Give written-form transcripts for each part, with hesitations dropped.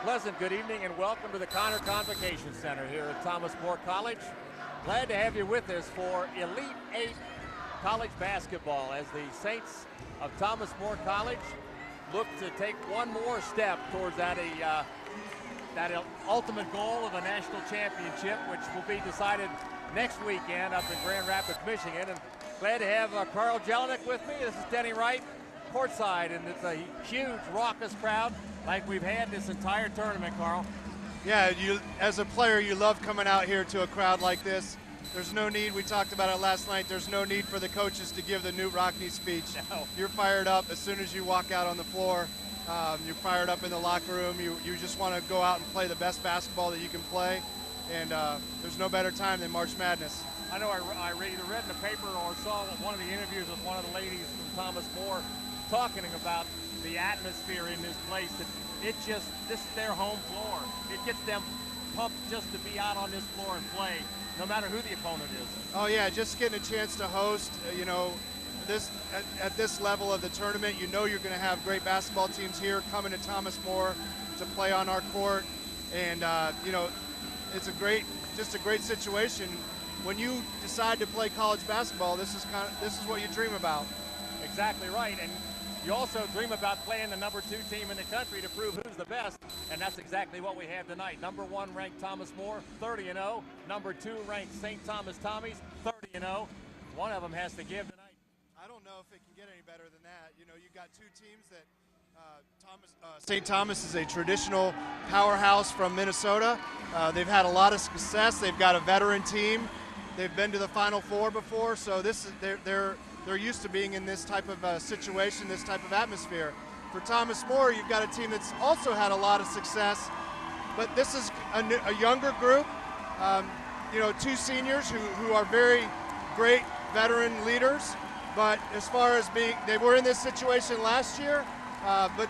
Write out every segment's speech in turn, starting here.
pleasant good evening and welcome to the Connor Convocation Center here at Thomas More College. Glad to have you with us for Elite Eight college basketball as the Saints of Thomas More College look to take one more step towards that ultimate goal of a national championship, which will be decided next weekend up in Grand Rapids, Michigan. And glad to have Carl Jelinek with me. This is Denny Wright, courtside, and it's a huge, raucous crowd like we've had this entire tournament, Carl. Yeah, you as a player, you love coming out here to a crowd like this. There's no need, we talked about it last night, there's no need for the coaches to give the Newt Rockne speech. No. You're fired up as soon as you walk out on the floor. You're fired up in the locker room. You just want to go out and play the best basketball that you can play. And there's no better time than March Madness. I know I either read in the paper or saw one of the interviews with one of the ladies from Thomas More talking about the atmosphere in this place. This is their home floor. It gets them pumped just to be out on this floor and play, no matter who the opponent is. Oh yeah, just getting a chance to host, at this level of the tournament, you know you're going to have great basketball teams here coming to Thomas More to play on our court. And, it's a great situation. When you decide to play college basketball, this is what you dream about. Exactly right. And you also dream about playing the number 2 team in the country to prove who's the best, and that's exactly what we have tonight. Number 1 ranked Thomas More, 30-0. Number 2 ranked St. Thomas Tommies, 30-0. One of them has to give tonight. I don't know if it can get any better than that. You got 2 teams that St. Thomas is a traditional powerhouse from Minnesota. They've had a lot of success. They've got a veteran team. They've been to the Final Four before, so they're used to being in this type of situation, this type of atmosphere. For Thomas More, you've got a team that's also had a lot of success, but this is a younger group. 2 seniors who are very great veteran leaders. But as far as they were in this situation last year, but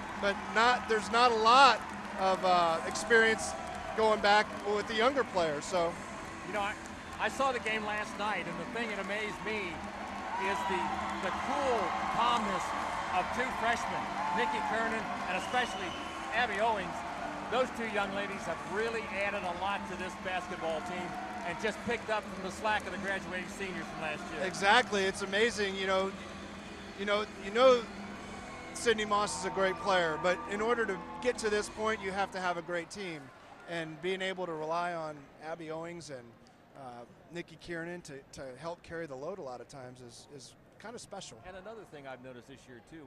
there's not a lot of experience going back with the younger players. So, I saw the game last night, and the thing that amazed me is the cool calmness of 2 freshmen, Nikki Kernan and especially Abby Owings. Those 2 young ladies have really added a lot to this basketball team and just picked up from the slack of the graduating seniors from last year. Exactly, it's amazing. Sydney Moss is a great player, but in order to get to this point, you have to have a great team. And being able to rely on Abby Owings and Nikki Kiernan to help carry the load a lot of times is kind of special. And another thing I've noticed this year too,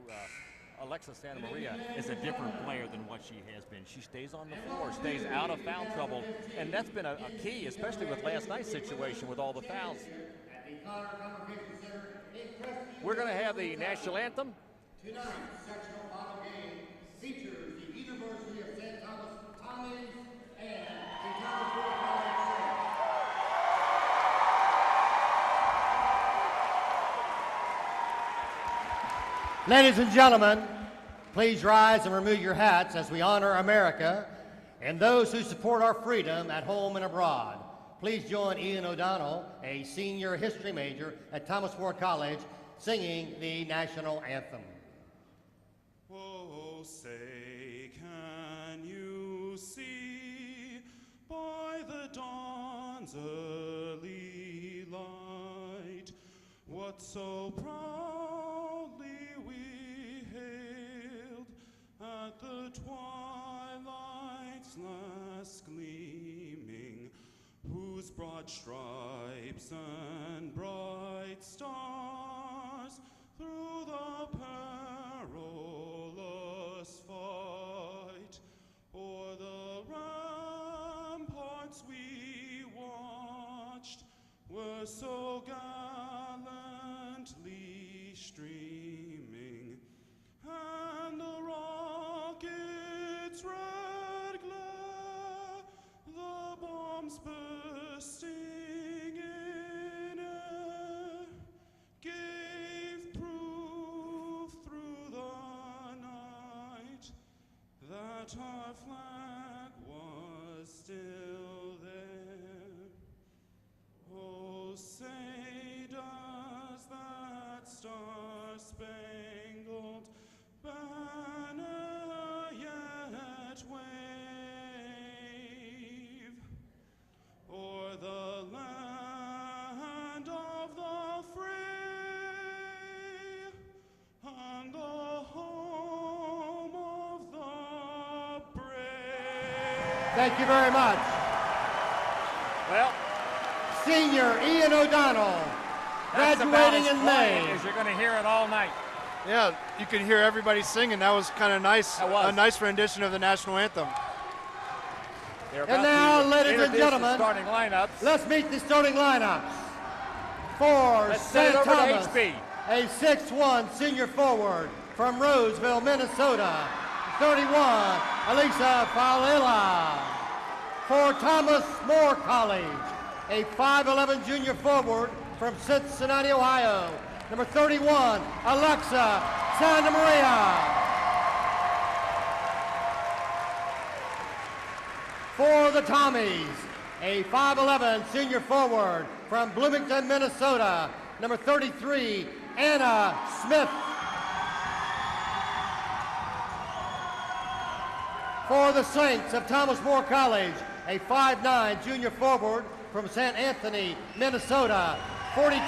Alexa Santa Maria is a different player than what she has been. She stays on the floor, stays out of foul trouble, and that's been a key, especially with last night's situation with all the fouls. We're going to have the national anthem. Tonight's sectional model game features the University of St. Thomas Tommies and the Thomas More College Saints. Ladies and gentlemen, please rise and remove your hats as we honor America and those who support our freedom at home and abroad. Please join Ian O'Donnell, a senior history major at Thomas More College, singing the national anthem. Oh, say, can you see by the dawn's early light what so proudly we hailed at the twilight's last gleaming, whose broad stripes and bright stars through the perilous fight o'er the ramparts we watched were so gallantly streaming, and the rocket's red glare, the bombs bursting in air, gave proof through the night that our flag was still there. Oh, say does that star-spangled banner yet wave Thank you very much. Well, Senior Ian O'Donnell, that's graduating about as in quiet May. as you're going to hear it all night. Yeah, you could hear everybody singing. That was kind of nice. That was. A nice rendition of the national anthem. They're And about now, to ladies and introduce the gentlemen, starting lineups. let's meet the starting lineups. For Let's send St. it over to Thomas, HB. a 6'1" senior forward from Roseville, Minnesota. 31, Elisa Falila. For Thomas More College, a 5'11" junior forward from Cincinnati, Ohio. Number 31, Alexa Santa Maria. For the Tommies, a 5'11" senior forward from Bloomington, Minnesota. Number 33, Anna Smith. For the Saints of Thomas More College, a 5'9" junior forward from St. Anthony, Minnesota. 42,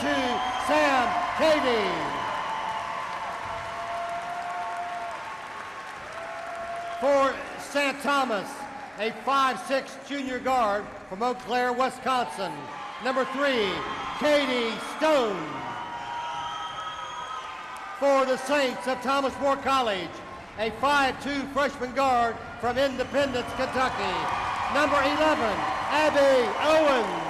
Sam Cady. For St. Thomas, a 5'6" junior guard from Eau Claire, Wisconsin. Number 3, Katie Stone. For the Saints of Thomas More College, a 5'2" freshman guard from Independence, Kentucky. Number 11, Abby Owens.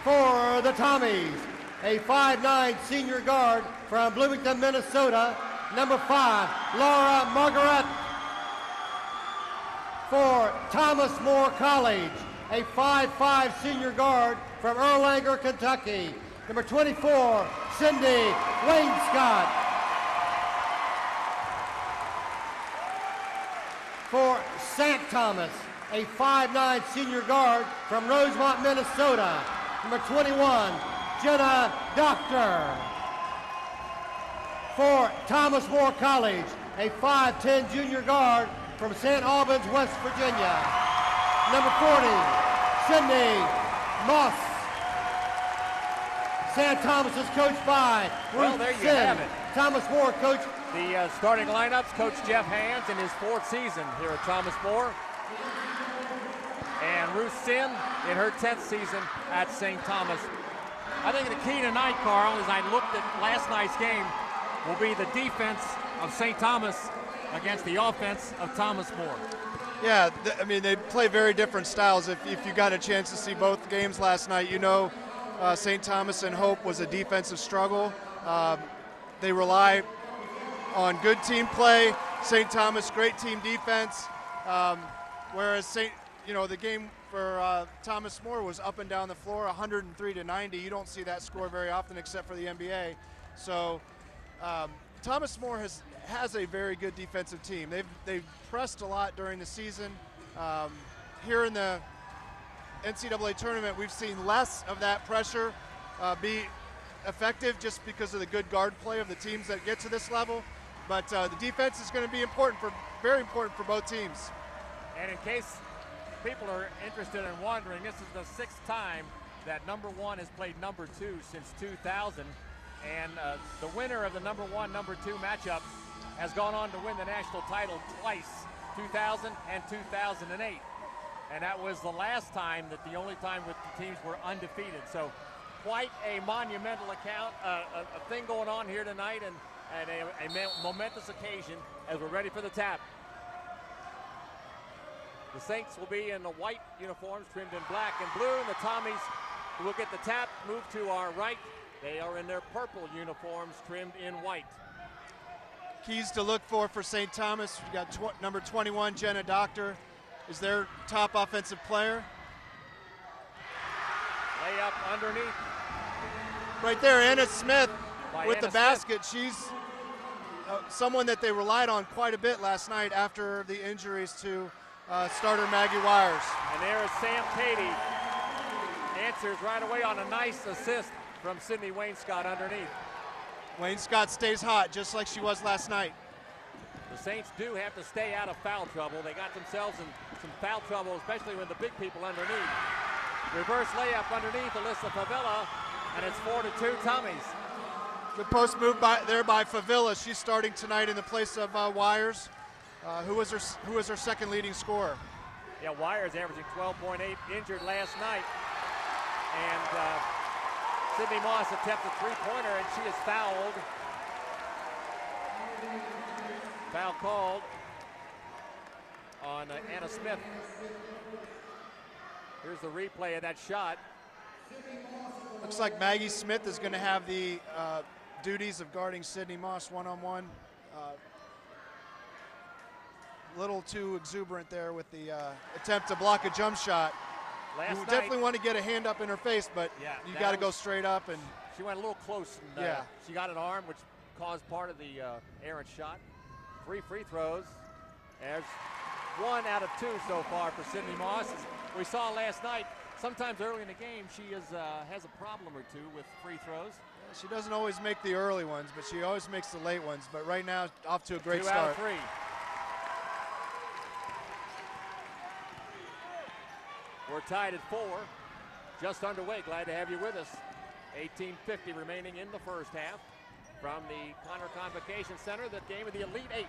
For the Tommies, a 5'9" senior guard from Bloomington, Minnesota. Number 5, Laura Margaret. For Thomas More College, a 5'5" senior guard from Erlanger, Kentucky. Number 24, Cindy Wainscott. For St. Thomas, a 5'9" senior guard from Rosemont, Minnesota. Number 21, Jenna Doctor. For Thomas More College, a 5'10" junior guard from St. Albans, West Virginia. Number 40, Cindy Moss. St. Thomas is coached by Well, Ruth there you Sin. have it. Thomas More coached. The starting lineups, Coach Jeff Hands in his 4th season here at Thomas More. And Ruth Sin in her 10th season at St. Thomas. I think the key tonight, Carl, as I looked at last night's game, will be the defense of St. Thomas against the offense of Thomas More. Yeah, I mean, they play very different styles. If you got a chance to see both games last night, you know St. Thomas and Hope was a defensive struggle. They rely on good team play. St. Thomas, great team defense. Whereas the game for Thomas More was up and down the floor, 103-90. You don't see that score very often except for the NBA. So Thomas More has a very good defensive team. They've pressed a lot during the season. Here in the NCAA tournament, we've seen less of that pressure be effective just because of the good guard play of the teams that get to this level. But the defense is going to be very important for both teams. And in case people are interested in wondering, this is the 6th time that number 1 has played number 2 since 2000. And the winner of the number 1, number 2 matchup has gone on to win the national title twice, 2000 and 2008. And that was the last time that the only time that the teams were undefeated. So quite a monumental a thing going on here tonight, and a momentous occasion as we're ready for the tap. The Saints will be in the white uniforms trimmed in black and blue, and the Tommies will get the tap, move to our right. They are in their purple uniforms trimmed in white. Keys to look for St. Thomas. We got number 21, Jenna Doctor, is their top offensive player. Layup underneath. Right there, Anna Smith with Anna the basket. She's someone that they relied on quite a bit last night after the injuries to starter Maggie Wires. And there is Sam Cady. Answers right away on a nice assist from Sydney Wainscott underneath. Wainscott stays hot just like she was last night. The Saints do have to stay out of foul trouble. They got themselves in some foul trouble, especially with the big people underneath. Reverse layup underneath Alyssa Favilla, and it's 4-2 Tommies. Good post move by Favilla. She's starting tonight in the place of Wires. Who was her second leading scorer? Yeah, Wires averaging 12.8, injured last night. And Sydney Moss attempted a three-pointer, and she is fouled. Foul called on Anna Smith. Here's the replay of that shot. Looks like Maggie Smith is going to have the duties of guarding Sydney Moss one-on-one. Little too exuberant there with the attempt to block a jump shot. You definitely want to get a hand up in her face, but yeah, you got to go straight up. And she went a little close. And, yeah, she got an arm, which caused part of the errant shot. 3 free throws. There's 1 out of 2 so far for Sydney Moss. As we saw last night, sometimes early in the game, she has a problem or 2 with free throws. Yeah, she doesn't always make the early ones, but she always makes the late ones. But right now, off to a great 2 start. out of 3. We're tied at 4, just underway. Glad to have you with us. 18:50 remaining in the first half. From the Conner Convocation Center, the game of the Elite 8.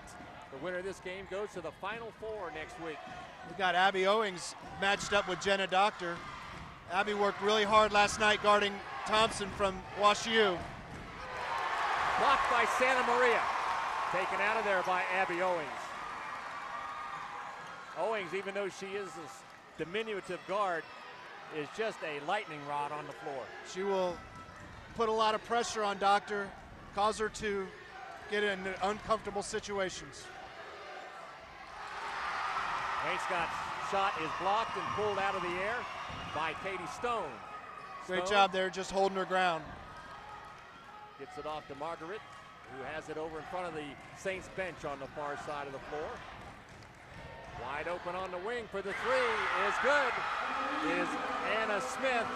The winner of this game goes to the Final 4 next week. We got Abby Owings matched up with Jenna Doctor. Abby worked really hard last night guarding Thompson from WashU. Blocked by Santa Maria. Taken out of there by Abby Owings. Owings, even though she is this diminutive guard, is just a lightning rod on the floor. She will put a lot of pressure on Doctor, cause her to get in uncomfortable situations. Wainscott's shot is blocked and pulled out of the air by Katie Stone. Great job there, just holding her ground. Gets it off to Margaret, who has it over in front of the Saints bench on the far side of the floor. Wide open on the wing for the 3 is good, is Anna Smith.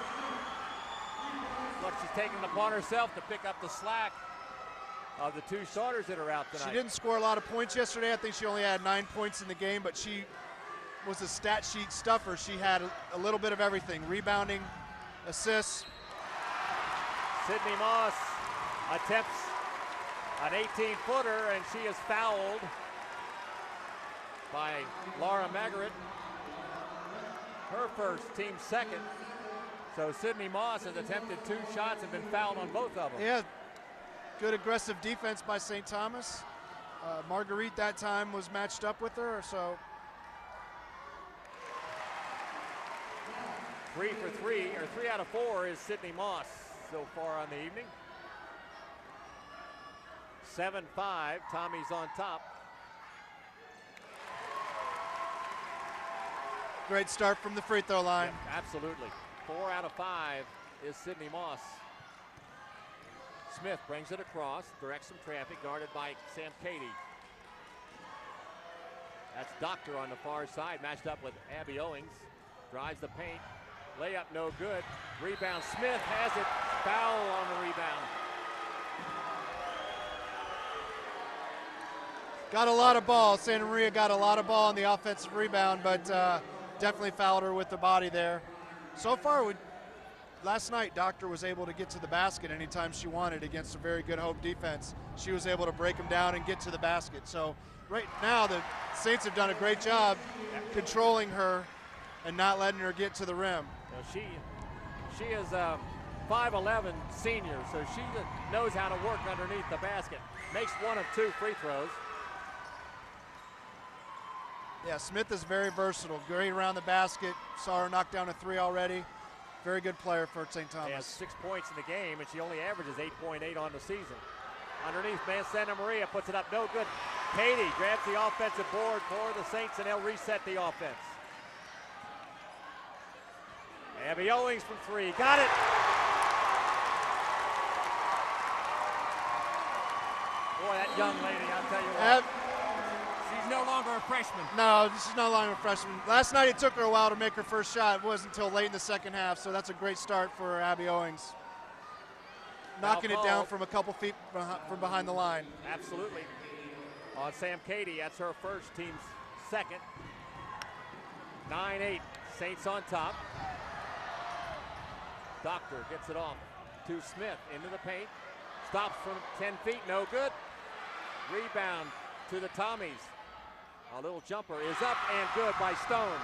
Look, she's taking it upon herself to pick up the slack of the 2 starters that are out tonight. She didn't score a lot of points yesterday. I think she only had 9 points in the game, but she was a stat sheet stuffer. She had a little bit of everything, rebounding, assists. Sydney Moss attempts an 18-footer, and she is fouled by Laura Margaret. Her first, team second. So Sydney Moss has attempted 2 shots and been fouled on both of them. Yeah, good aggressive defense by St. Thomas. Marguerite that time was matched up with her, so. 3 for 3, or 3 out of 4 is Sydney Moss so far on the evening. 7-5, Tommy's on top. Great start from the free throw line. Yep, absolutely. 4 out of 5 is Sydney Moss. Smith brings it across, directs some traffic, guarded by Sam Cady. That's Doctor on the far side, matched up with Abby Owings. Drives the paint, layup no good. Rebound, Smith has it, foul on the rebound. Got a lot of ball. Santa Maria got a lot of ball on the offensive rebound, but definitely fouled her with the body there. So far, last night, Doctor was able to get to the basket anytime she wanted against a very good Hope defense. She was able to break them down and get to the basket. So right now, the Saints have done a great job controlling her and not letting her get to the rim. You know, she is a 5'11" senior, so she knows how to work underneath the basket. Makes 1 of 2 free throws. Yeah, Smith is very versatile. Great around the basket. Saw her knock down a 3 already. Very good player for St. Thomas. She has 6 points in the game, and she only averages 8.8 on the season. Underneath, man, Santa Maria puts it up, no good. Katie grabs the offensive board for the Saints, and they'll reset the offense. Abby Owings from 3, got it. Boy, that young lady, I'll tell you what. She's no longer a freshman. No, she's no longer a freshman. Last night it took her a while to make her first shot. It wasn't until late in the second half, so that's a great start for Abby Owings. Knocking it down from a couple feet from behind the line. Absolutely. On Sam Cady, that's her first, team's second. 9-8, Saints on top. Doctor gets it off to Smith, into the paint. Stops from 10 feet, no good. Rebound to the Tommies. A little jumper is up and good by Stone.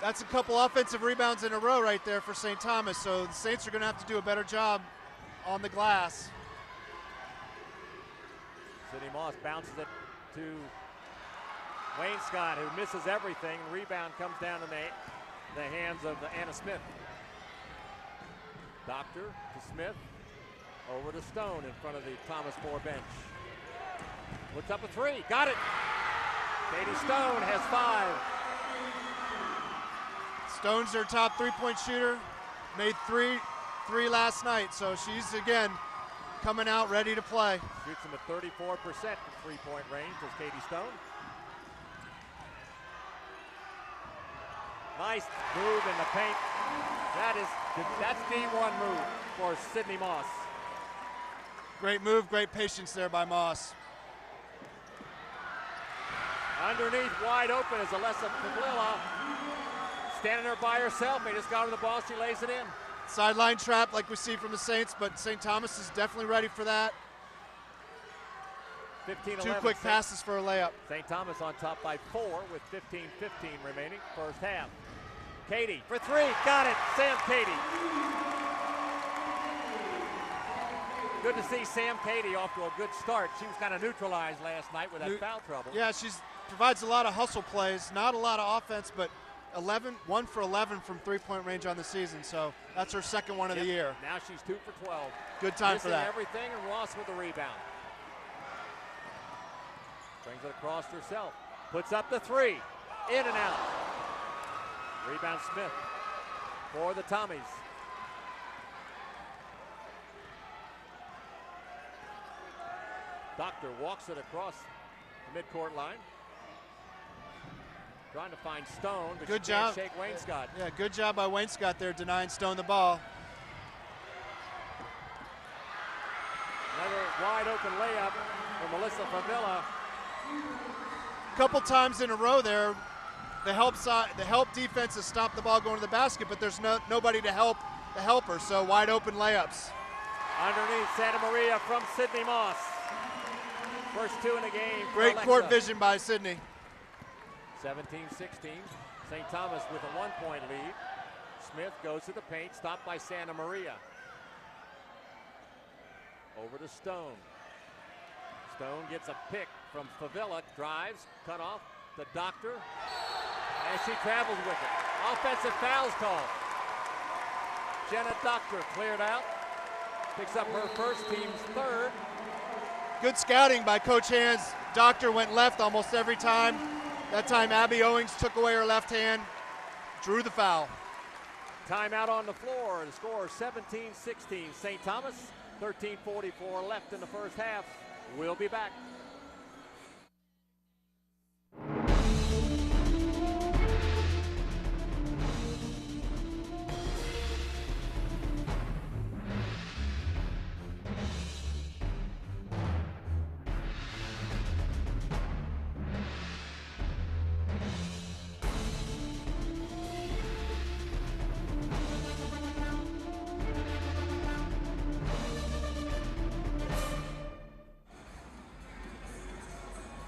That's a couple offensive rebounds in a row right there for St. Thomas, so the Saints are going to have to do a better job on the glass. Sidney Moss bounces it to Wayne Scott, who misses everything. Rebound comes down in the hands of Anna Smith. Doctor to Smith, over to Stone in front of the Thomas 4 bench. Puts up a three, got it. Katie Stone has 5. Stone's their top three-point shooter, made three last night, so she's again coming out ready to play. Shoots them at 34% from three-point range is Katie Stone. Nice move in the paint. That's D1 move for Sidney Moss. Great move, great patience there by Moss. Underneath, wide open is Alessa Pavlila. Standing there by herself. They just got her the ball. She lays it in. Sideline trap like we see from the Saints, but St. Thomas is definitely ready for that. 15-11. 2 quick passes for a layup. St. Thomas on top by 4 with 15-15 remaining first half. Katie for 3, got it, Sam Katie. Good to see Sam Katie off to a good start. She was kind of neutralized last night with that foul trouble. Yeah, she provides a lot of hustle plays, not a lot of offense, but 1 for 11 from three-point range on the season, so that's her second one of the year. Now she's 2 for 12. Good time for that. Everything, and Ross with the rebound. Brings it across herself. Puts up the 3. In and out. Rebound Smith for the Tommies. Doctor walks it across the midcourt line. Trying to find Stone, but good she can't job. shake Wayne Scott. Yeah, good job by Wayne Scott there, denying Stone the ball. Another wide open layup for Melissa Favilla. A couple times in a row there, the help defense has stopped the ball going to the basket, but there's nobody to help the helper, so wide open layups. Underneath, Santa Maria from Sidney Moss. First 2 in the game. Great court vision by Sidney. 17-16. St. Thomas with a 1-point lead. Smith goes to the paint, stopped by Santa Maria. Over to Stone. Stone gets a pick from Favilla, drives, cut off the Doctor, and she travels with it. Offensive fouls called. Jenna Doctor cleared out, picks up her first, team's 3rd. Good scouting by Coach Hands. Doctor went left almost every time. That time Abby Owings took away her left hand, drew the foul. Timeout on the floor. The score 17-16. St. Thomas, 13:44 left in the first half. We'll be back.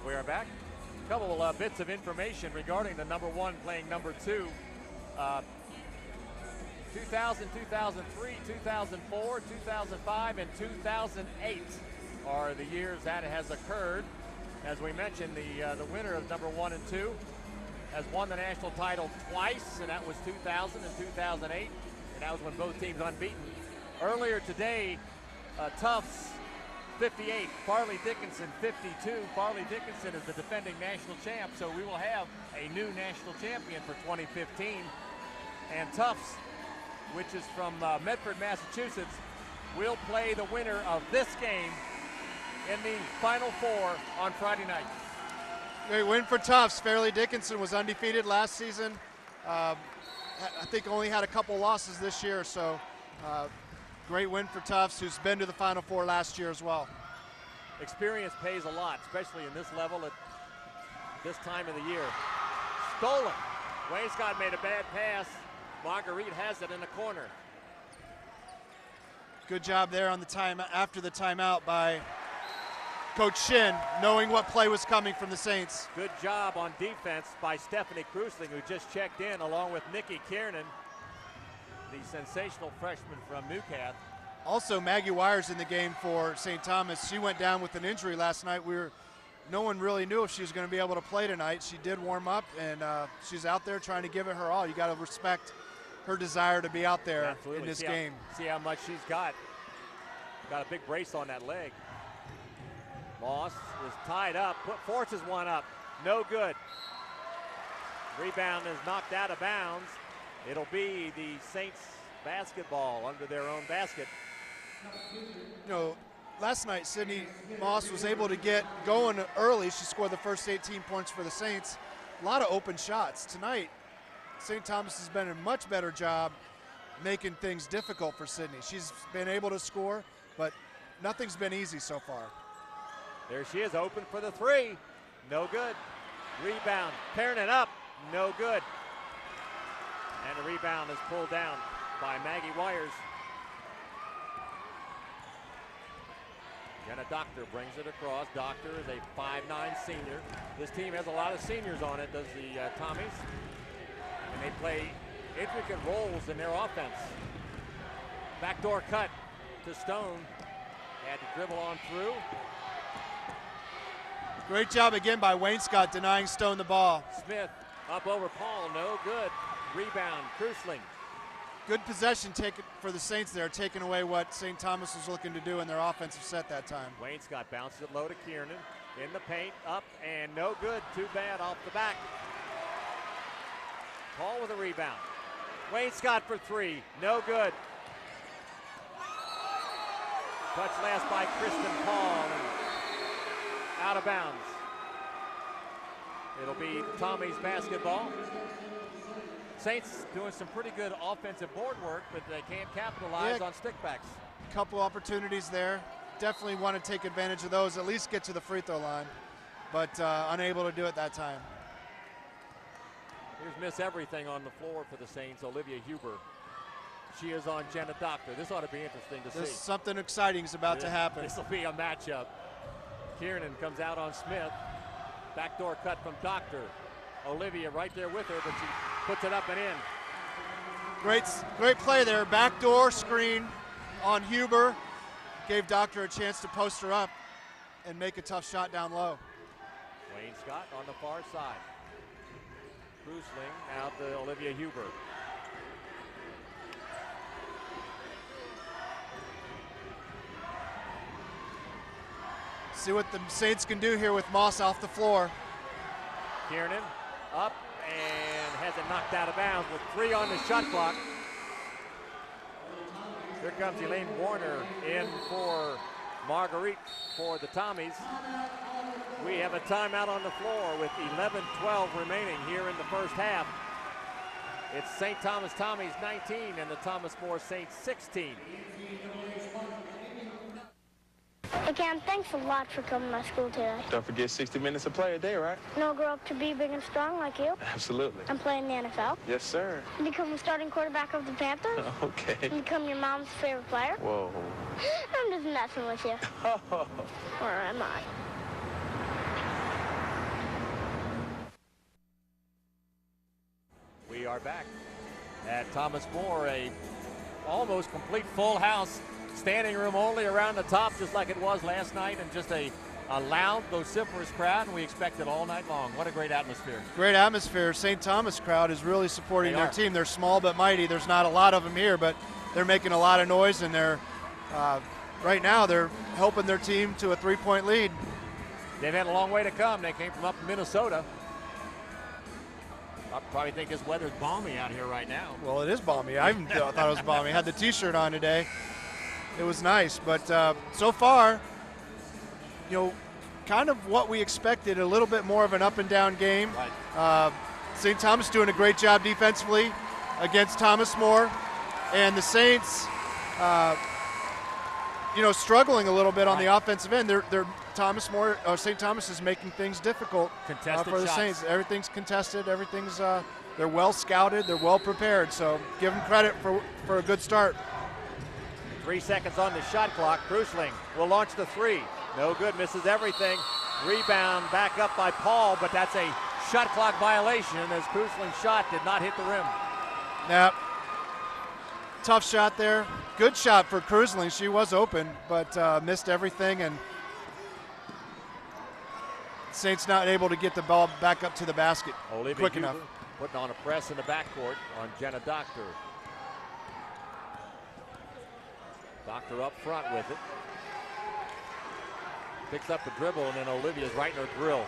We are back. A couple bits of information regarding the number 1 playing number 2. 2000, 2003, 2004, 2005, and 2008 are the years that it has occurred. As we mentioned, the winner of number 1 and 2 has won the national title twice, and that was 2000 and 2008, and that was when both teams unbeaten. Earlier today, Tufts 58, Farley Dickinson 52. Farley Dickinson is the defending national champ, so we will have a new national champion for 2015. And Tufts, which is from Medford, Massachusetts, will play the winner of this game in the Final Four on Friday night. Great win for Tufts. Farley Dickinson was undefeated last season. I think only had a couple losses this year, so great win for Tufts, who's been to the Final Four last year as well. Experience pays a lot, especially in this level at this time of the year. Stolen. Wayne Scott made a bad pass. Marguerite has it in the corner. Good job there on the time after the timeout by Coach Shin, knowing what play was coming from the Saints. Good job on defense by Stephanie Krusling, who just checked in, along with Nikki Kiernan, the sensational freshman from Newcath. Also, Maggie Wires in the game for St. Thomas. She went down with an injury last night. No one really knew if she was going to be able to play tonight. She did warm up, and she's out there trying to give it her all. You got to respect her desire to be out there Absolutely. in this game. See how much she's got. Got a big brace on that leg. Moss is tied up, forces one up, no good. Rebound is knocked out of bounds. It'll be the Saints basketball under their own basket. You know, last night Sydney Moss was able to get going early. She scored the first 18 points for the Saints. A lot of open shots. Tonight, St. Thomas has been a much better job making things difficult for Sydney. She's been able to score, but nothing's been easy so far. There she is, open for the three. No good. Rebound, tearing it up, no good. And the rebound is pulled down by Maggie Wires. Jenna Doctor brings it across. Doctor is a 5'9" senior. This team has a lot of seniors on it, does the Tommies. And they play intricate roles in their offense. Backdoor cut to Stone. Had to dribble on through. Great job again by Wayne Scott denying Stone the ball. Smith up over Paul, no good. Rebound, Krusling. Good possession taken for the Saints there, taking away what St. Thomas was looking to do in their offensive set that time. Wayne Scott bounces it low to Kiernan. In the paint, up and no good. Too bad off the back. Paul with a rebound. Wayne Scott for three, no good. Touch last by Kristen Paul. Out of bounds. It'll be Tommy's basketball. Saints doing some pretty good offensive board work, but they can't capitalize on stickbacks. A couple opportunities there. Definitely want to take advantage of those, at least get to the free throw line, but unable to do it that time. Here's Miss Everything on the floor for the Saints, Olivia Huber. She is on Jenna Doctor. This ought to be interesting to see. Something exciting is about to happen. This will be a matchup. Kiernan comes out on Smith. Backdoor cut from Doctor. Olivia right there with her, but she puts it up and in. Great play there. Backdoor screen on Huber. Gave Doctor a chance to post her up and make a tough shot down low. Wayne Scott on the far side. Krusling out to Olivia Huber. See what the Saints can do here with Moss off the floor. Kiernan up and has it knocked out of bounds with 3 on the shot clock. Here comes Elaine Warner in for Marguerite for the Tommies. We have a timeout on the floor with 11:12 remaining here in the first half. It's St. Thomas Tommies 19 and the Thomas More Saints 16. Hey Cam, thanks a lot for coming to my school today. Don't forget 60 minutes of play a day, right? And I'll grow up to be big and strong like you. Absolutely. And play in the NFL. Yes, sir. And become the starting quarterback of the Panthers. Okay. And become your mom's favorite player. Whoa. I'm just messing with you. Or am I? We are back at Thomas More, a almost complete full house. Standing room only around the top, just like it was last night, and just a loud, vociferous crowd, and we expect it all night long. What a great atmosphere. Great atmosphere. St. Thomas crowd is really supporting their team. They're small but mighty. There's not a lot of them here, but they're making a lot of noise, and they're right now they're helping their team to a 3-point lead. They've had a long way to come. They came from up in Minnesota. I probably think this weather's balmy out here right now. Well, it is balmy. I even thought it was balmy. I had the T-shirt on today. It was nice, but so far, you know, kind of what we expected, a little bit more of an up and down game. Right. St. Thomas doing a great job defensively against Thomas More, and the Saints, you know, struggling a little bit on the offensive end. They're Thomas More, St. Thomas is making things difficult for the Saints. Everything's contested. Everything's they're well scouted. They're well prepared. So give them credit for a good start. 3 seconds on the shot clock. Krusling will launch the three. No good, misses everything. Rebound back up by Paul, but that's a shot clock violation as Krusling's shot did not hit the rim. Yep. Tough shot there. Good shot for Krusling. She was open, but missed everything, and Saints not able to get the ball back up to the basket quick enough. Putting on a press in the backcourt on Jenna Doctor. Doctor up front with it. Picks up the dribble, and then Olivia's right in her grill.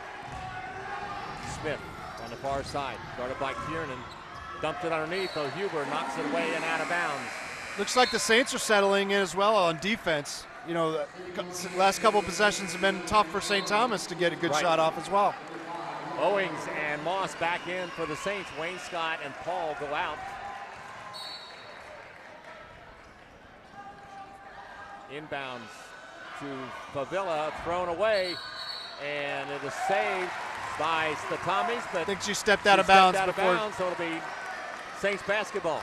Smith on the far side, guarded by Kiernan. Dumped it underneath, though Huber knocks it away and out of bounds. Looks like the Saints are settling in as well on defense. You know, the last couple of possessions have been tough for St. Thomas to get a good shot off as well. Owings and Moss back in for the Saints. Wayne Scott and Paul go out. Inbounds to Favilla, thrown away, and it is saved by the Tommies. But I think she stepped out of bounds before. So it'll be Saints basketball.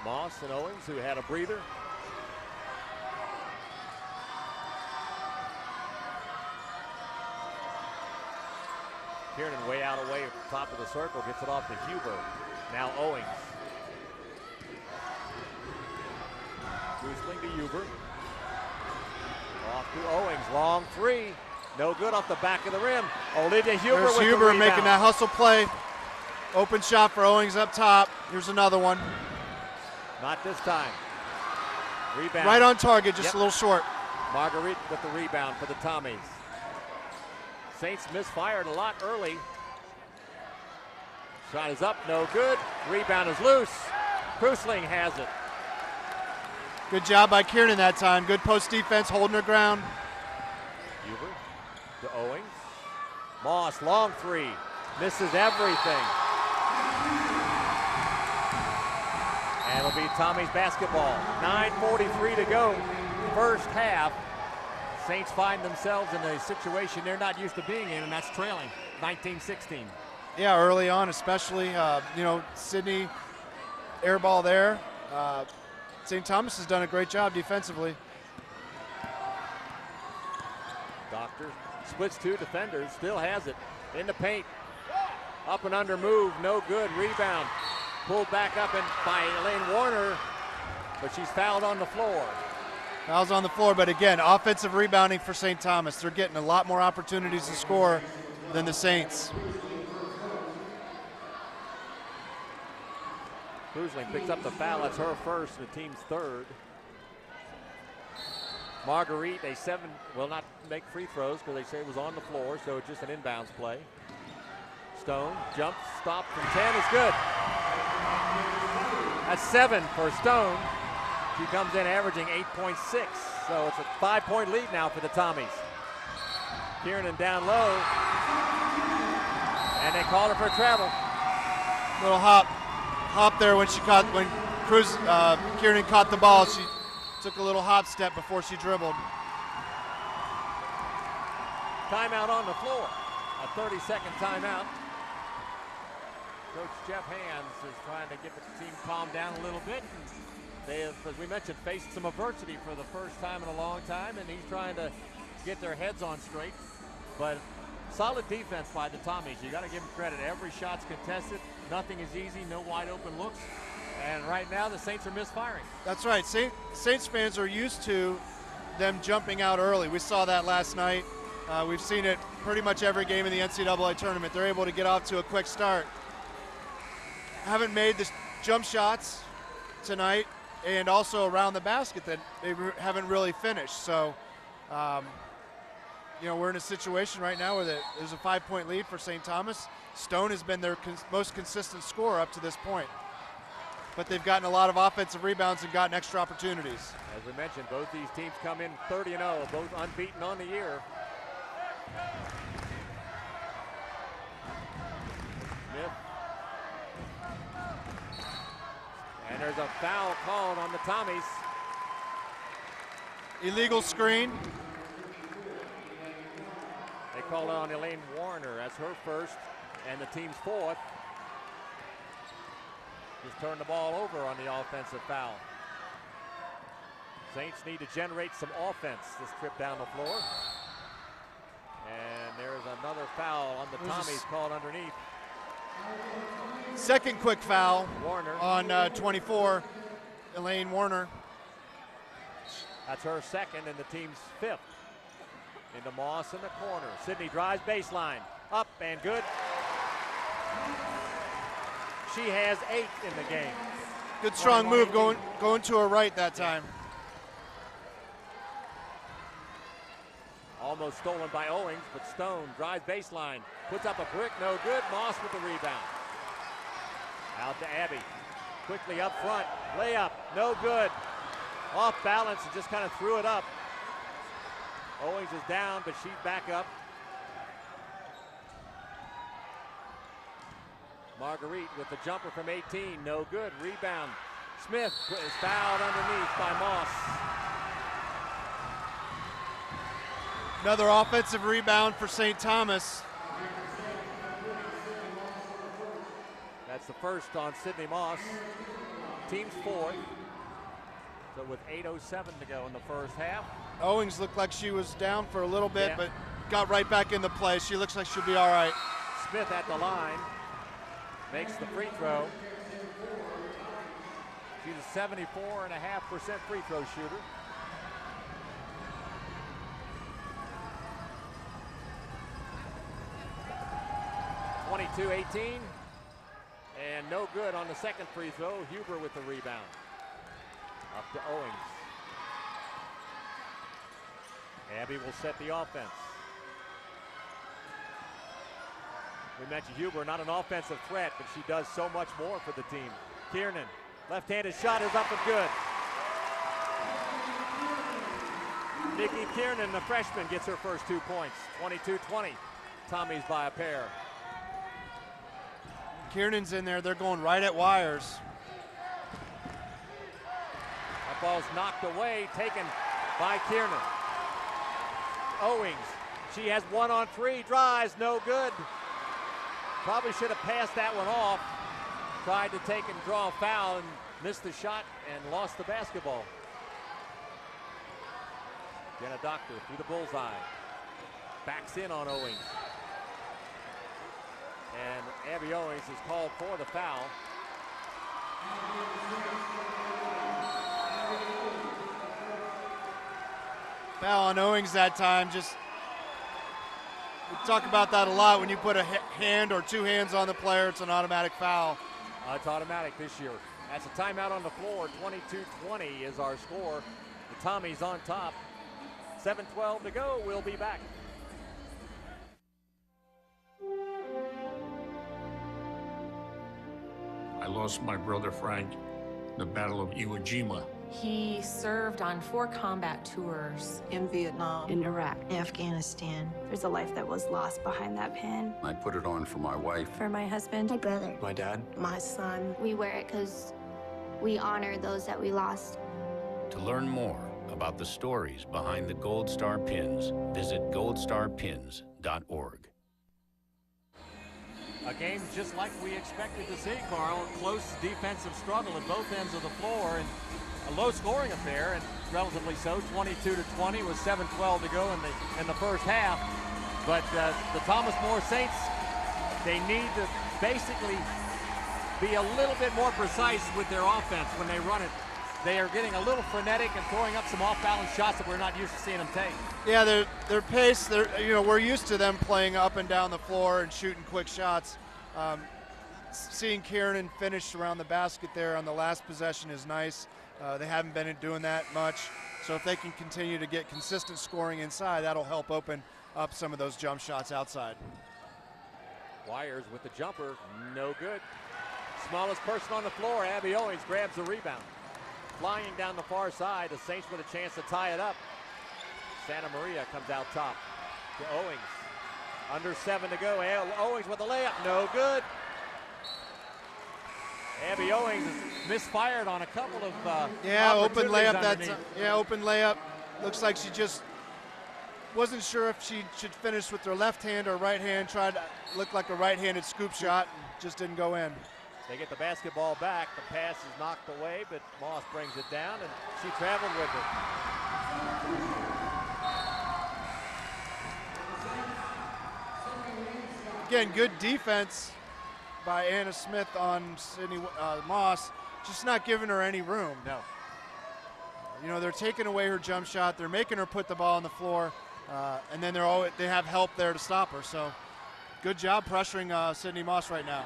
Moss and Owings, who had a breather. Kiernan way out away at the top of the circle, gets it off to Huber. Now Owings. Krusling to Huber. Off to Owings, long three. No good off the back of the rim. Olivia Huber There's with Huber the rebound. making that hustle play. Open shot for Owings up top. Here's another one. Not this time. Rebound. Right on target, just a little short. Marguerite with the rebound for the Tommies. Saints misfired a lot early. Shot is up, no good. Rebound is loose. Krusling has it. Good job by Kiernan that time. Good post defense, holding her ground. Huber to Owings. Moss, long three. Misses everything. And it'll be Tommy's basketball. 9:43 to go. First half. Saints find themselves in a situation they're not used to being in, and that's trailing 19-16. Yeah, early on especially. You know, Sydney air ball there. St. Thomas has done a great job defensively. Doctor splits two defenders, still has it in the paint. Up and under move, no good. Rebound pulled back up and by Elaine Warner, but she's fouled on the floor. Fouls on the floor, but again, offensive rebounding for St. Thomas. They're getting a lot more opportunities to score than the Saints. Krusling picks up the foul. That's her first, the team's third. Marguerite, will not make free throws because they say it was on the floor, so it's just an inbounds play. Stone jumps, stop from 10 is good. That's 7 for Stone. She comes in averaging 8.6, so it's a 5-point lead now for the Tommies. Kiernan down low, and they called her for travel. Little hop there when Kiernan caught the ball. She took a little hop step before she dribbled. Timeout on the floor, a 30-second timeout. Coach Jeff Hands is trying to get the team calmed down a little bit. They have, as we mentioned, faced some adversity for the first time in a long time, and he's trying to get their heads on straight. But solid defense by the Tommies. You got to give them credit. Every shot's contested. Nothing is easy. No wide open looks. And right now the Saints are misfiring. That's right. Saints fans are used to them jumping out early. We saw that last night. We've seen it pretty much every game in the NCAA tournament. They're able to get off to a quick start. Haven't made the jump shots tonight, and also around the basket that they haven't really finished. So, you know, we're in a situation right now where there's a 5-point lead for St. Thomas. Stone has been their most consistent scorer up to this point. But they've gotten a lot of offensive rebounds and gotten extra opportunities. As we mentioned, both these teams come in 30-0, both unbeaten on the year. Smith. And there's a foul called on the Tommies. Illegal screen. They call it on Elaine Warner. That's her first and the team's fourth. Just turned the ball over on the offensive foul. Saints need to generate some offense this trip down the floor. And there's another foul on the Tommies called underneath. Second quick foul Warner on 24, Elaine Warner. That's her second and the team's fifth. Into Moss in the corner. Sydney drives baseline. Up and good. She has 8 in the game. Good strong move going to her right that time. Almost stolen by Owings, but Stone drives baseline. Puts up a brick, no good. Moss with the rebound. Out to Abby. Quickly up front. Layup, no good. Off balance and just kind of threw it up. Owings is down, but she's back up. Marguerite with the jumper from 18, no good. Rebound. Smith is fouled underneath by Moss. Another offensive rebound for St. Thomas. That's the first on Sydney Moss. Team's fourth. So with 8:07 to go in the first half. Owings looked like she was down for a little bit, Yeah. but got right back into play. She looks like she'll be all right. Smith at the line. Makes the free throw. She's a 74.5% free throw shooter. (22-18) and no good on the second free throw. Huber with the rebound. Up to Owings. Abby will set the offense. We mentioned Huber, not an offensive threat, but she does so much more for the team. Kiernan, left-handed shot is up and good. Nikki Kiernan, the freshman, gets her first 2 points. 22-20. Tommies by a pair. Kiernan's in there. They're going right at wires. That ball's knocked away, taken by Kiernan. Owings, she has 1 on 3, drives, no good. Probably should have passed that one off. Tried to take and draw a foul and missed the shot and lost the basketball. Jenna Doctor through the bullseye. Backs in on Owings. And Abby Owings is called for the foul. Foul on Owings that time. Just we talk about that a lot. When you put a hand or 2 hands on the player, it's an automatic foul. It's automatic this year. That's a timeout on the floor. 22-20 is our score. The Tommies on top. 7:12 to go. We'll be back. I lost my brother Frank in the Battle of Iwo Jima. He served on 4 combat tours. In Vietnam, In Iraq. Afghanistan. There's a life that was lost behind that pin. I put it on for my wife. For my husband, my brother, My dad. My son. we wear it because we honor those that we lost. To learn more about the stories behind the Gold Star Pins, visit goldstarpins.org. A game just like we expected to see, Carl. Close defensive struggle at both ends of the floor and a low-scoring affair, and relatively so. 22-20 with 7:12 to go in the first half. But the Thomas More Saints, they need to basically be a little bit more precise with their offense when they run it. They are getting a little frenetic and throwing up some off-balance shots that we're not used to seeing them take. Yeah, their pace. We're used to them playing up and down the floor and shooting quick shots. Seeing Kiernan finish around the basket there on the last possession is nice. They haven't been doing that much, so if they can continue to get consistent scoring inside, that'll help open up some of those jump shots outside. Wires with the jumper, no good. Smallest person on the floor, Abby Owings, grabs the rebound. Flying down the far side, the Saints with a chance to tie it up. Santa Maria comes out top to Owings. Under 7 to go. Owings with a layup, no good. Abby Owings is misfired on a couple of open layup. underneath. Open layup. Looks like she just wasn't sure if she should finish with her left hand or right hand. Tried to look like a right-handed scoop shot, and just didn't go in. They get the basketball back. The pass is knocked away, but Moss brings it down, and she traveled with it. Again, good defense by Anna Smith on Sydney Moss, just not giving her any room. No. You know, they're taking away her jump shot. They're making her put the ball on the floor, and then they have help there to stop her. So good job pressuring Sydney Moss right now.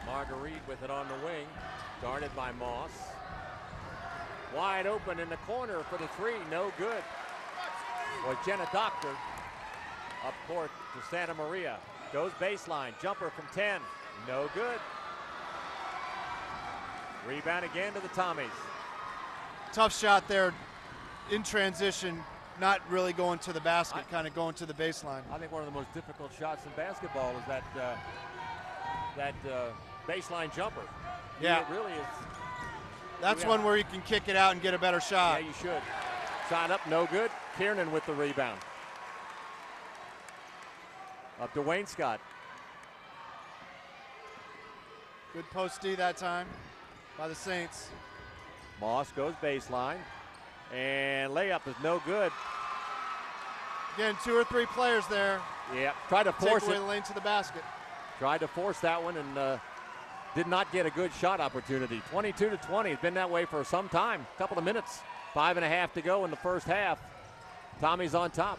Marguerite with it on the wing, guarded by Moss. Wide open in the corner for the three, no good. Was Jenna Doctor. Up court to Santa Maria. Goes baseline, jumper from 10, no good. Rebound again to the Tommies. Tough shot there in transition, not really going to the basket, kind of going to the baseline. I think one of the most difficult shots in basketball is that baseline jumper. Yeah. It really is. That's one where you can kick it out and get a better shot. Yeah, you should. Shot up, no good. Kiernan with the rebound. Up to Wayne Scott. Good post D that time by the Saints. Moss goes baseline, and layup is no good. Again, 2 or 3 players there. Yeah, tried to force Take away it. the lane to the basket. Tried to force that one and did not get a good shot opportunity. 22-20, it's been that way for some time, couple of minutes. 5.5 to go in the first half. Tommy's on top.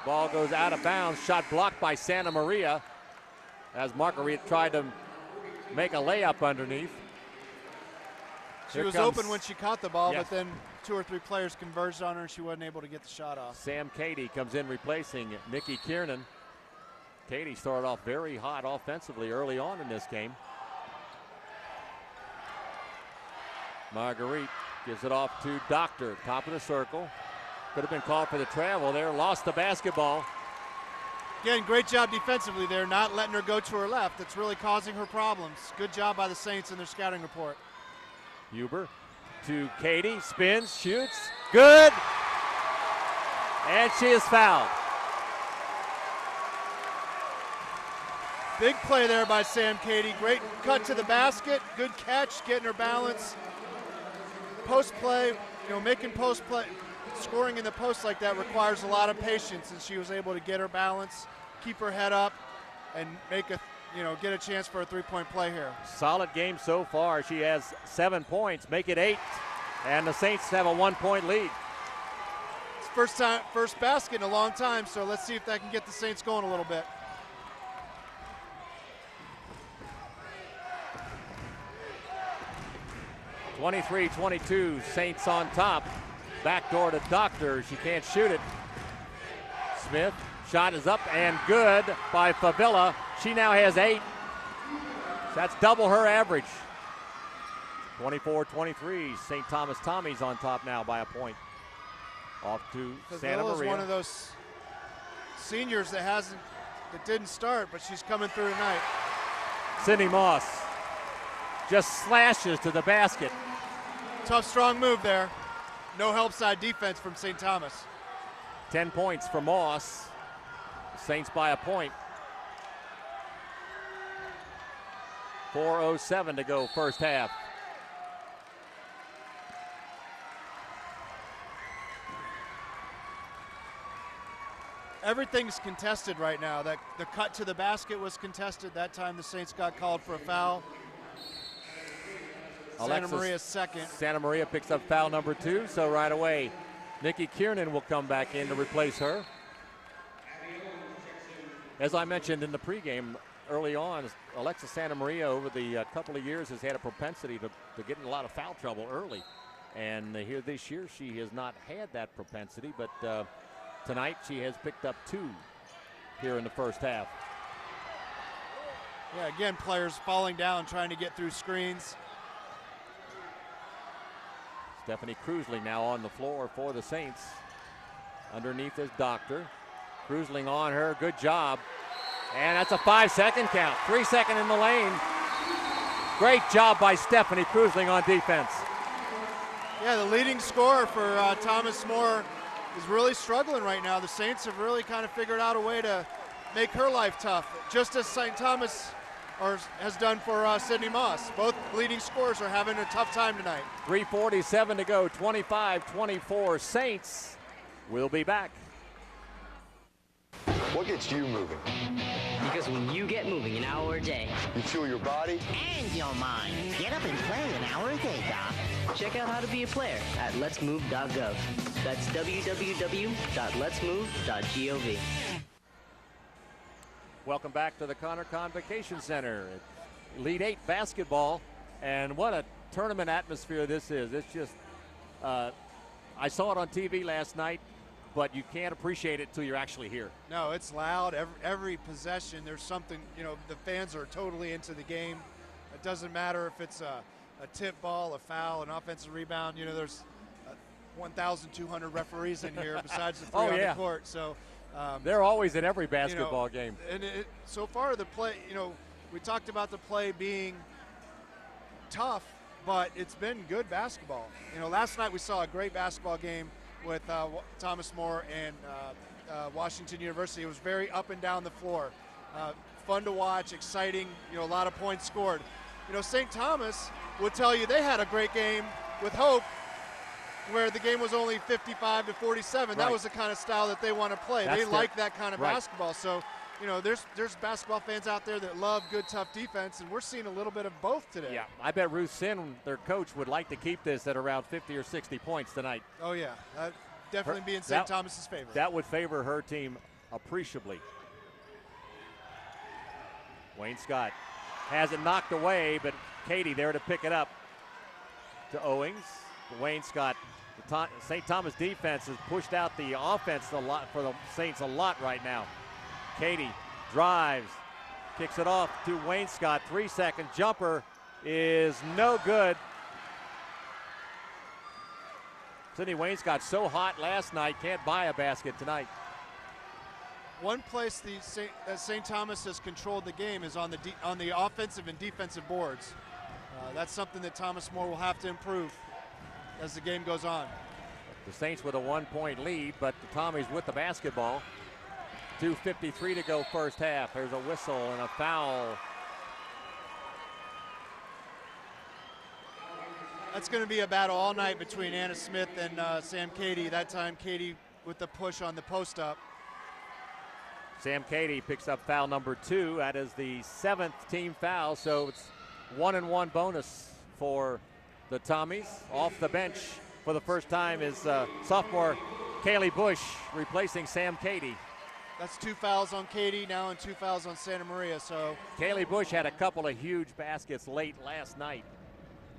Ball goes out of bounds, shot blocked by Santa Maria as Marguerite tried to make a layup underneath. She was open when she caught the ball, but then 2 or 3 players converged on her and she wasn't able to get the shot off. Sam Cady comes in replacing Nikki Kiernan. Cady started off very hot offensively early on in this game. Marguerite gives it off to Doctor, top of the circle. Could have been called for the travel there, lost the basketball. Again, great job defensively there, not letting her go to her left. That's really causing her problems. Good job by the Saints in their scouting report. Huber to Cady, spins, shoots, good. And she is fouled. Big play there by Sam Cady. Great cut to the basket, good catch, getting her balance. Post play, you know, making post play, scoring in the post like that requires a lot of patience, and she was able to get her balance, keep her head up, and make get a chance for a 3-point play here. Solid game so far. She has 7 points, make it 8, and the Saints have a 1-point lead. It's first basket in a long time, so let's see if that can get the Saints going a little bit. (23-22), Saints on top. Backdoor to Doctor, she can't shoot it. Smith, shot is up and good by Favilla. She now has 8. That's double her average. 24-23, St. Thomas Tommies on top now by a point. Off to Santa Maria. Favilla's one of those seniors that didn't start, but she's coming through tonight. Sydney Moss just slashes to the basket. Tough, strong move there. No help side defense from St. Thomas. 10 points for Moss. Saints by a point. 4:07 to go first half. Everything's contested right now. The cut to the basket was contested. That time the Saints got called for a foul. Santa Maria's second. Santa Maria picks up foul number 2, so right away Nikki Kiernan will come back in to replace her. As I mentioned in the pregame early on, Alexis Santa Maria over the couple of years has had a propensity to get in a lot of foul trouble early. And here this year she has not had that propensity, but tonight she has picked up 2 here in the first half. Yeah, again, players falling down, trying to get through screens. Stephanie Krusling now on the floor for the Saints. Underneath is Doctor. Krusling on her, good job. And that's a 5-second count. 3-second in the lane. Great job by Stephanie Krusling on defense. Yeah, the leading scorer for Thomas More is really struggling right now. The Saints have really kind of figured out a way to make her life tough, just as St. Thomas has done for Sydney Moss. Both leading scorers are having a tough time tonight. 3:47 to go, 25-24 Saints. We'll be back. What gets you moving? Because when you get moving an hour a day, You fuel your body and your mind. Get up and play an hour a day, Doc. Check out how to be a player at letsmove.gov. That's www.letsmove.gov. Welcome back to the Connor Convocation Center. Elite Eight basketball, and what a tournament atmosphere this is. It's just, I saw it on TV last night, but you can't appreciate it till you're actually here. No, it's loud. Every possession, there's something, the fans are totally into the game. It doesn't matter if it's a tip ball, a foul, an offensive rebound. There's 1,200 referees in here besides the three on the court. So they're always at every basketball game. And so far the play, we talked about the play being tough, but it's been good basketball. Last night we saw a great basketball game with Thomas More and Washington University. It was very up and down the floor. Fun to watch, exciting, a lot of points scored. St. Thomas would tell you they had a great game with Hope, where the game was only 55-47. Right. That was the kind of style that they want to play. They like that kind of basketball. So, there's basketball fans out there that love good, tough defense, and we're seeing a little bit of both today. Yeah, I bet Ruth Sin, their coach, would like to keep this at around 50 or 60 points tonight. Oh, yeah. That'd definitely be in St. Thomas's favor. That would favor her team appreciably. Wayne Scott has it knocked away, but Katie there to pick it up to Owings. Wayne Scott, the St. Thomas defense has pushed out the offense a lot for the Saints a lot right now. Katie drives, kicks it off to Wayne Scott. 3-second jumper is no good. Sydney Wayne Scott so hot last night, can't buy a basket tonight. One place that St. Thomas has controlled the game is on the offensive and defensive boards. That's something that Thomas More will have to improve as the game goes on. The Saints with a 1-point lead, but the Tommies with the basketball. 2:53 to go first half. There's a whistle and a foul. That's going to be a battle all night between Anna Smith and Sam Cady. That time Cady with the push on the post up. Sam Cady picks up foul number 2. That is the 7th team foul, so it's 1-and-1 bonus for the Tommies. Off the bench for the first time is sophomore Kaylee Bush replacing Sam Cady. That's 2 fouls on Cady now and 2 fouls on Santa Maria. So Kaylee Bush had a couple of huge baskets late last night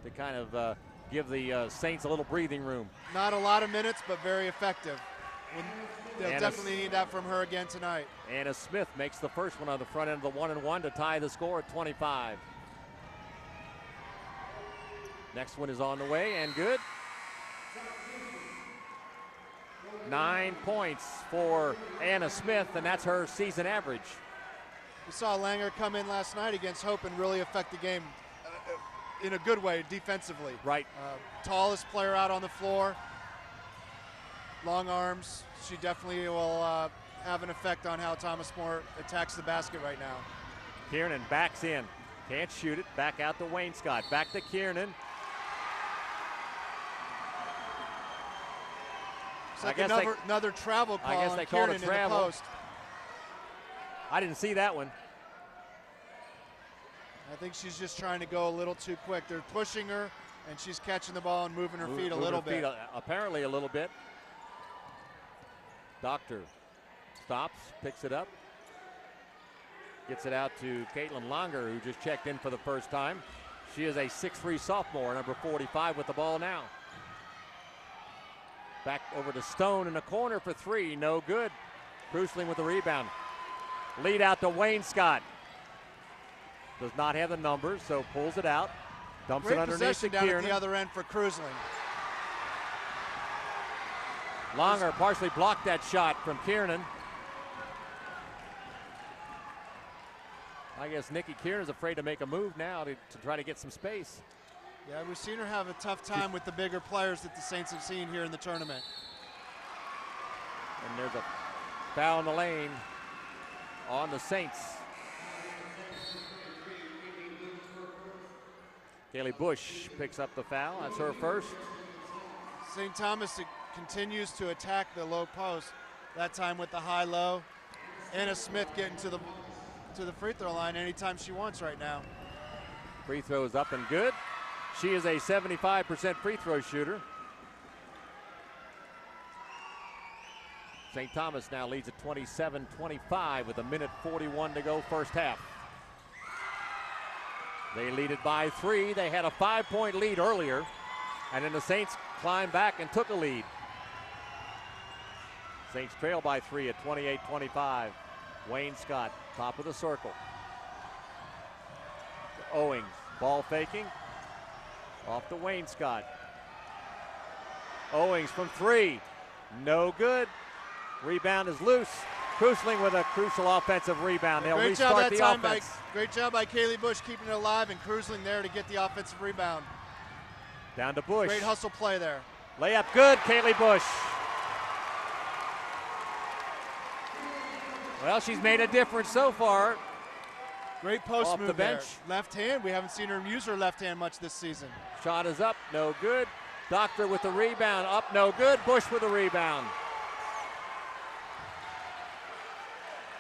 to kind of give the Saints a little breathing room. Not a lot of minutes, but very effective. They'll definitely need that from her again tonight. Anna Smith makes the first one on the front end of the 1-and-1 to tie the score at 25. Next one is on the way and good. 9 points for Anna Smith, and that's her season average. We saw Langer come in last night against Hope and really affect the game in a good way defensively. Right. Tallest player out on the floor. Long arms. She definitely will have an effect on how Thomas More attacks the basket right now. Kiernan backs in. Can't shoot it. Back out to Wayne Scott. Back to Kiernan. It's like another travel call. I guess they called it travel. In the post. I didn't see that one. I think she's just trying to go a little too quick. They're pushing her, and she's catching the ball and moving her feet a little bit. Apparently a little bit. Doctor stops, picks it up. Gets it out to Caitlin Langer, who just checked in for the first time. She is a 6'3" sophomore, number 45 with the ball now. Back over to Stone in the corner for 3, no good. Cruisling with the rebound. Lead out to Wayne Scott. Does not have the numbers, so pulls it out. Dumps Great it underneath to down Kiernan. at the other end for Cruisling. Langer partially blocked that shot from Kiernan. I guess Nikki Kiernan's afraid to make a move now to try to get some space. Yeah, we've seen her have a tough time with the bigger players that the Saints have seen here in the tournament. And there's a foul in the lane on the Saints. Kaylee Bush picks up the foul. That's her first. St. Thomas continues to attack the low post, that time with the high-low. Anna Smith getting to the free throw line anytime she wants right now. Free throws up and good. She is a 75% free throw shooter. St. Thomas now leads at 27-25 with 1:41 to go first half. They lead it by 3. They had a 5-point lead earlier, and then the Saints climbed back and took a lead. Saints trail by 3 at 28-25. Wayne Scott, top of the circle. Owings, ball faking. Off to Wayne Scott. Owings from 3. No good. Rebound is loose. Krusling with a crucial offensive rebound. They'll restart the offense. Great job by Kaylee Bush keeping it alive and Krusling there to get the offensive rebound. Down to Bush. Great hustle play there. Layup good, Kaylee Bush. Well, she's made a difference so far. Great post off move the bench. There. Left hand, we haven't seen her use her left hand much this season. Shot is up, no good. Doctor with the rebound, up, no good. Bush with the rebound.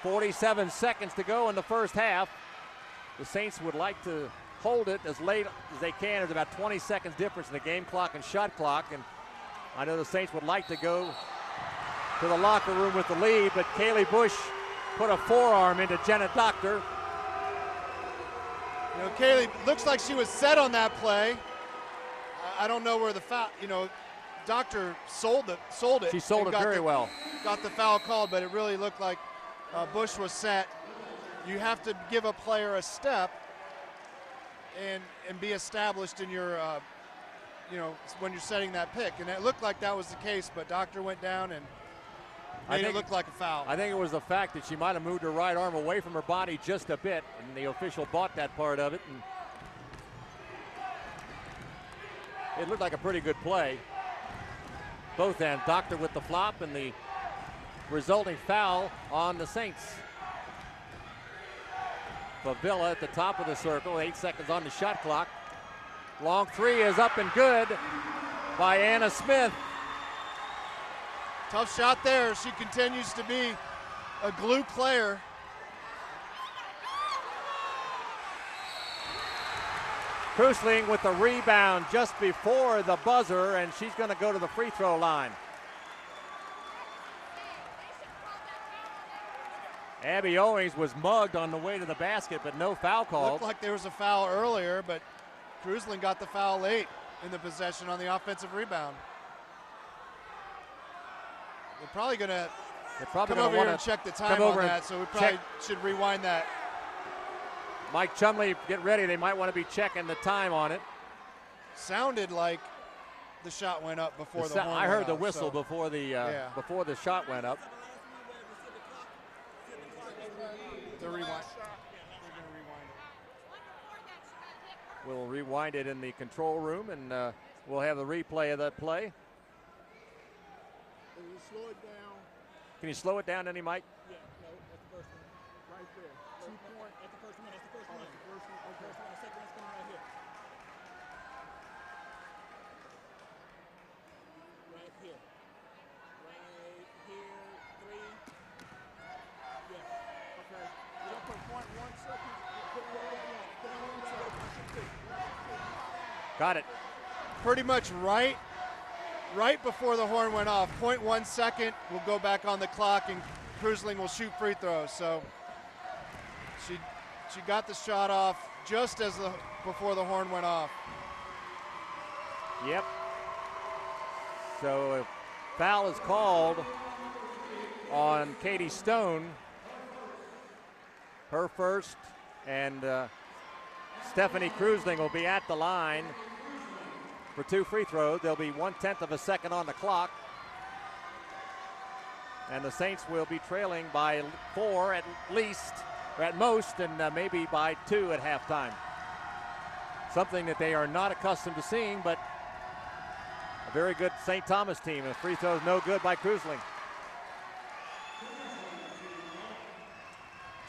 47 seconds to go in the first half. The Saints would like to hold it as late as they can. There's about 20 seconds difference in the game clock and shot clock, and I know the Saints would like to go to the locker room with the lead, but Kaylee Bush put a forearm into Jenna Doctor. You know, Kaylee looks like she was set on that play. I don't know where the foul, you know, Doctor sold it. She sold it very well. Got the foul called, but it really looked like Bush was set. You have to give a player a step and be established in your, you know, when you're setting that pick. And it looked like that was the case, but Doctor went down and made it look like a foul. I think it was the fact that she might have moved her right arm away from her body just a bit, and the official bought that part of it. And it looked like a pretty good play. Both ends, Doctor with the flop and the resulting foul on the Saints. Favilla at the top of the circle, 8 seconds on the shot clock. Long 3 is up and good by Anna Smith. Tough shot there. She continues to be a glue player. Krusling with the rebound just before the buzzer, and she's going to go to the free throw line. Abby Owings was mugged on the way to the basket, but no foul called. Looked like there was a foul earlier, but Krusling got the foul late in the possession on the offensive rebound. They're probably going to come over here and check the time on that, so we probably should rewind that. Mike Chumley, get ready. They might want to be checking the time on it. Sounded like the shot went up before the horn I heard went the off, whistle so. before the shot went up. They're going to rewind it. We'll rewind it in the control room, and we'll have the replay of that play. Can you slow it down? Can you slow it down any, Mike? Yeah, no, that's the first one. Right there. 2 point. That's the first one. That's the first one. That's the first one. Okay. The second one's coming right here. Right here. Right here. 3. Yeah. Okay. Jump for 0.1 second. Put it on 1 second. Got it. Pretty much right before the horn went off. 0.1 second will go back on the clock, and Krusling will shoot free throws. So she got the shot off just as before the horn went off. Yep. So a foul is called on Katie Stone. Her first, and Stephanie Krusling will be at the line for 2 free throws. There'll be 1/10 of a second on the clock. And the Saints will be trailing by 4 at least, or at most, and maybe by 2 at halftime. something that they are not accustomed to seeing, but a very good St. Thomas team. And free throw is no good by Krusling.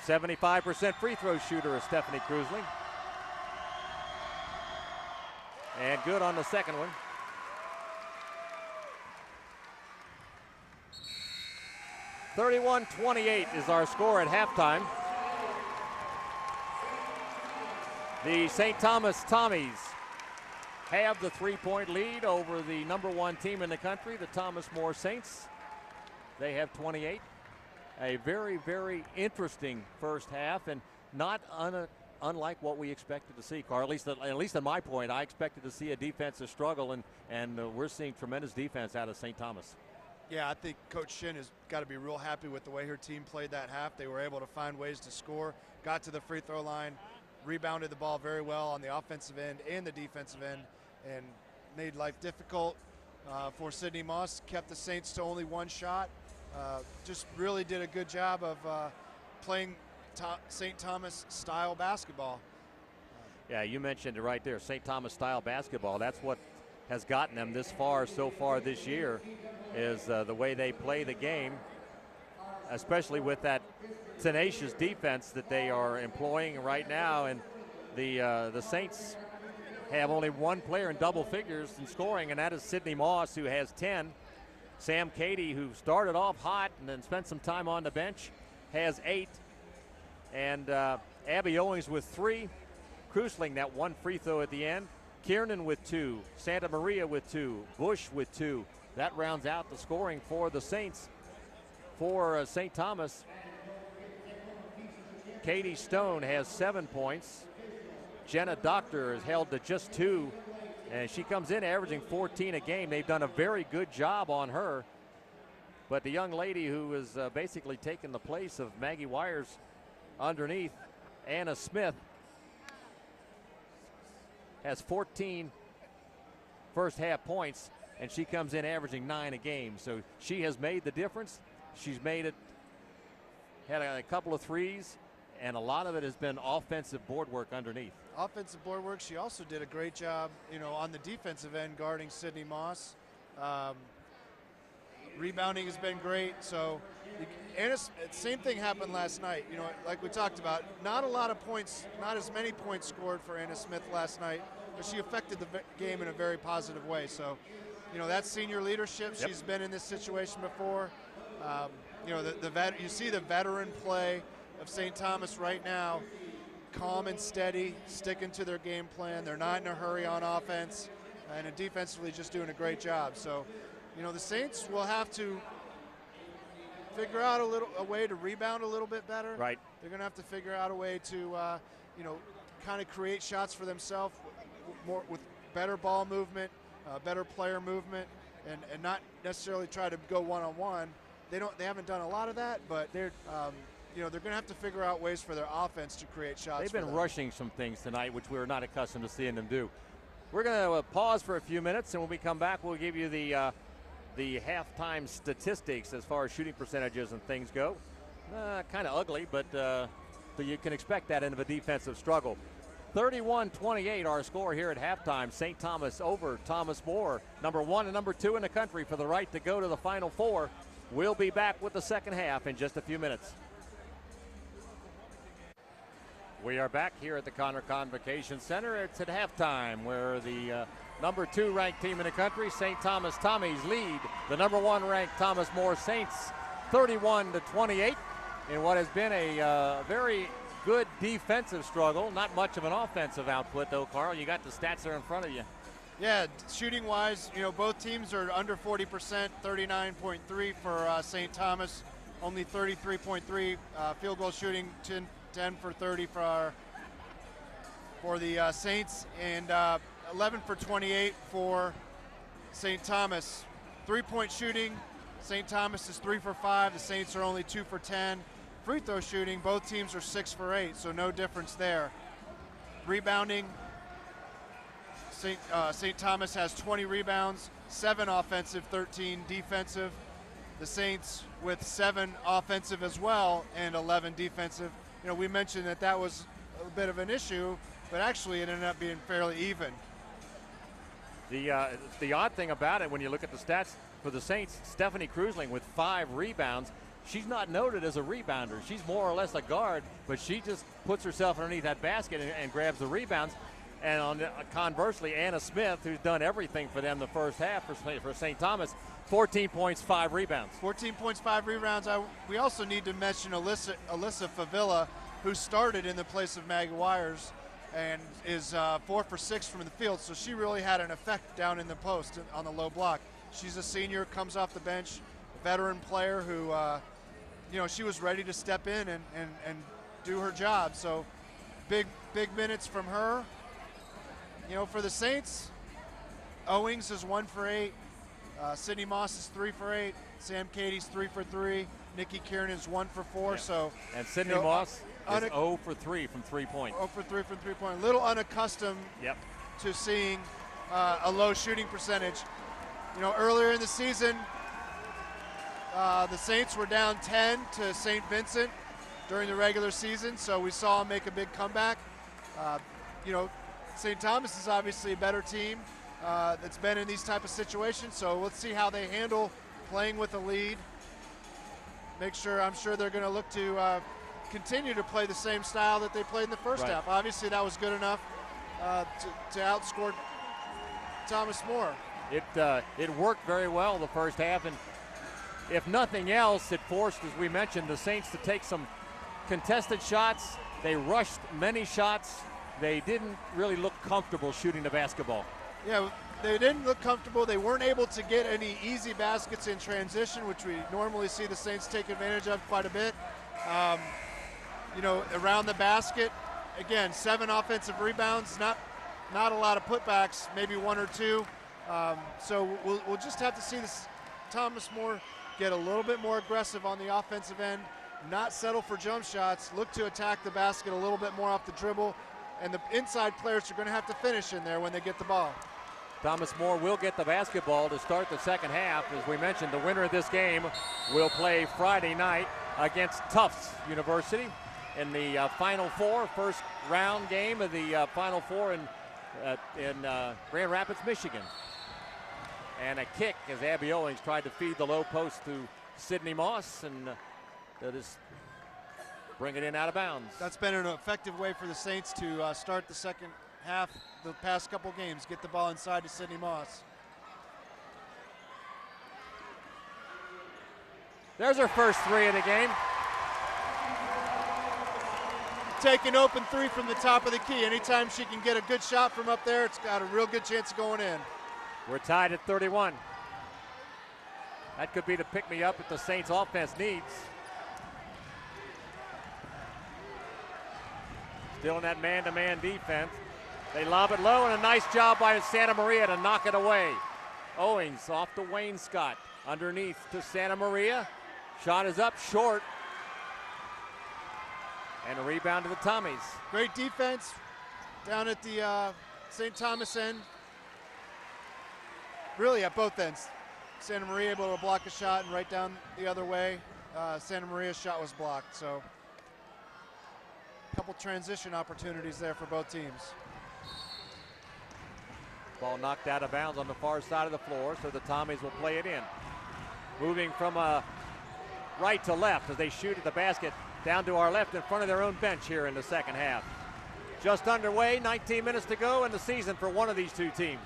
75% free throw shooter is Stephanie Krusling. And good on the second one. (31-28) is our score at halftime. The St. Thomas Tommies have the 3-point lead over the #1 team in the country, the Thomas More Saints. They have 28. A very, very interesting first half, and not unlike what we expected to see, Carl. At least at my point, I expected to see a defensive struggle, and we're seeing tremendous defense out of St. Thomas. Yeah, I think Coach Shin has got to be real happy with the way her team played that half. They were able to find ways to score, got to the free throw line, rebounded the ball very well on the offensive end and the defensive end, and made life difficult for Sydney Moss. Kept the Saints to only one shot. Just really did a good job of playing St. Thomas style basketball. Yeah, you mentioned it right there, St. Thomas style basketball. That's what has gotten them this far so far this year, is the way they play the game, especially with that tenacious defense that they are employing right now. And the Saints have only one player in double figures in scoring, and that is Sydney Moss, who has 10. Sam Cady, who started off hot and then spent some time on the bench, has 8. And Abby Owings with 3. Krusling, that one free throw at the end. Kiernan with 2. Santa Maria with 2. Bush with 2. That rounds out the scoring for the Saints. For St. Thomas, Katie Stone has 7 points. Jenna Doctor is held to just 2. And she comes in averaging 14 a game. They've done a very good job on her. But the young lady who is basically taking the place of Maggie Wires underneath, Anna Smith, has 14 first half points, and she comes in averaging 9 a game. So she has made the difference. She's made it, had a couple of threes, and a lot of it has been offensive board work underneath. Offensive board work. She also did a great job, on the defensive end guarding Sydney Moss. Rebounding has been great. So, and same thing happened last night. Like we talked about, not a lot of points, not as many points scored for Anna Smith last night, but she affected the game in a very positive way. So, that's senior leadership. Yep. She's been in this situation before. You see the veteran play of St. Thomas right now, calm and steady, sticking to their game plan. They're not in a hurry on offense, and defensively just doing a great job. So, the Saints will have to figure out a way to rebound a little bit better. Right. They're going to have to figure out a way to, kind of create shots for themselves with better ball movement, better player movement, and not necessarily try to go one-on-one. They haven't done a lot of that, but they're going to have to figure out ways for their offense to create shots. They've been rushing some things tonight, which we're not accustomed to seeing them do. We're going to pause for a few minutes, and when we come back, we'll give you the halftime statistics as far as shooting percentages and things go. Kind of ugly, but you can expect that in a defensive struggle. 31-28 our score here at halftime. St. Thomas over Thomas More, #1 and #2 in the country, for the right to go to the Final Four. We'll be back with the second half in just a few minutes. We are back here at the Conner Convocation Center. It's at halftime, where the #2 ranked team in the country, St. Thomas Tommies, lead the #1 ranked Thomas More Saints 31-28 in what has been a very good defensive struggle. Not much of an offensive output, though, Carl. You got the stats there in front of you. Yeah, shooting-wise, both teams are under 40%, 39.3 for St. Thomas, only 33.3 field goal shooting, 10 for 30 for the Saints, and 11 for 28 for St. Thomas. 3-point shooting, St. Thomas is 3 for 5. The Saints are only 2 for 10. Free throw shooting, both teams are 6 for 8, so no difference there. Rebounding, St. Thomas has 20 rebounds, 7 offensive, 13 defensive. The Saints with 7 offensive as well and 11 defensive. We mentioned that was a bit of an issue but actually it ended up being fairly even. The odd thing about it, when you look at the stats for the Saints, Stephanie Krusling with 5 rebounds. She's not noted as a rebounder. She's more or less a guard, but she just puts herself underneath that basket and grabs the rebounds. And conversely, Anna Smith, who's done everything for them the first half for St. Thomas, 14 points, 5 rebounds. 14 points, 5 rebounds. We also need to mention Alyssa Favilla, who started in the place of Maggie Wires and is 4 for 6 from the field. So she really had an effect down in the post on the low block. She's a senior, comes off the bench, a veteran player who, she was ready to step in and do her job. So big minutes from her. For the Saints, Owings is 1 for 8. Sydney Moss is 3 for 8. Sam Katie's 3 for 3. Nikki Kiernan is 1 for 4. Yeah. And Sydney Moss is 0 for 3 from 3-point. 0 for 3 from 3-point. A little unaccustomed to seeing a low shooting percentage. Earlier in the season, the Saints were down 10 to St. Vincent during the regular season, so we saw them make a big comeback. St. Thomas is obviously a better team that's been in these type of situations, so let's see how they handle playing with a lead. I'm sure they're going to look to continue to play the same style that they played in the first half. Obviously, that was good enough to outscore Thomas More. It worked very well the first half, and if nothing else, it forced, as we mentioned, the Saints to take some contested shots. They rushed many shots. They didn't really look comfortable shooting the basketball. Yeah, they didn't look comfortable. They weren't able to get any easy baskets in transition, which we normally see the Saints take advantage of quite a bit. Around the basket, again, 7 offensive rebounds, not a lot of putbacks, maybe 1 or 2. So we'll just have to see this Thomas More get a little bit more aggressive on the offensive end, not settle for jump shots, look to attack the basket a little bit more off the dribble, and the inside players are going to have to finish in there when they get the ball. Thomas More will get the basketball to start the second half. As we mentioned, the winner of this game will play Friday night against Tufts University in the Final Four, first round game of the Final Four in Grand Rapids, Michigan. And a kick as Abby Owings tried to feed the low post to Sydney Moss, and that is bring it in out of bounds. That's been an effective way for the Saints to start the second half the past couple games, get the ball inside to Sydney Moss. There's her first 3 of the game. Take an open 3 from the top of the key. Anytime she can get a good shot from up there, it's got a real good chance of going in. We're tied at 31. That could be the pick-me-up that the Saints offense needs. Still in that man-to-man defense. They lob it low, and a nice job by Santa Maria to knock it away. Owings off to Wayne Scott. Underneath to Santa Maria. Shot is up short. And a rebound to the Tommies. Great defense down at the St. Thomas end. Really at both ends. Santa Maria able to block a shot, and right down the other way, Santa Maria's shot was blocked. So a couple transition opportunities there for both teams. Ball knocked out of bounds on the far side of the floor, so the Tommies will play it in. Moving from right to left as they shoot at the basket, down to our left in front of their own bench here in the second half. Just underway, 19 minutes to go in the season for one of these two teams.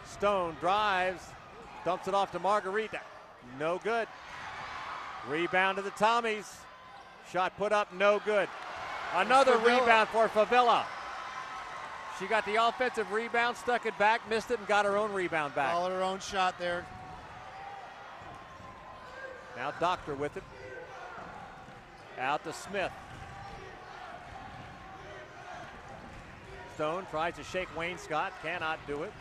Stone drives, dumps it off to Margarita. No good. Rebound to the Tommies. Shot put up, no good. Another rebound for Favilla. She got the offensive rebound, stuck it back, missed it, and got her own rebound back. All her own shot there. Now Doctor with it. Out to Smith. Stone tries to shake Wayne Scott, cannot do it.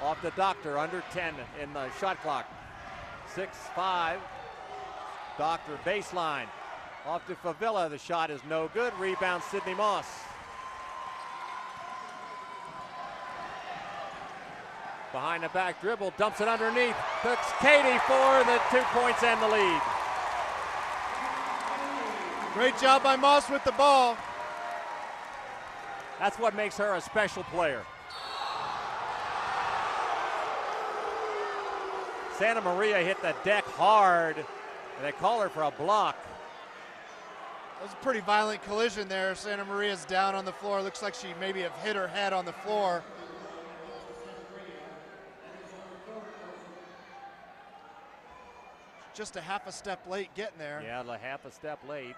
Off the Doctor, under 10 in the shot clock. 6-5. Doctor baseline. Off to Favilla, the shot is no good. Rebound Sydney Moss. Behind the back dribble, dumps it underneath. Hooks Katie for the 2 points and the lead. Great job by Moss with the ball. That's what makes her a special player. Santa Maria hit the deck hard, and they call her for a block. That was a pretty violent collision there. Santa Maria's down on the floor. Looks like she maybe have hit her head on the floor. Just a half a step late getting there. Yeah, a half a step late.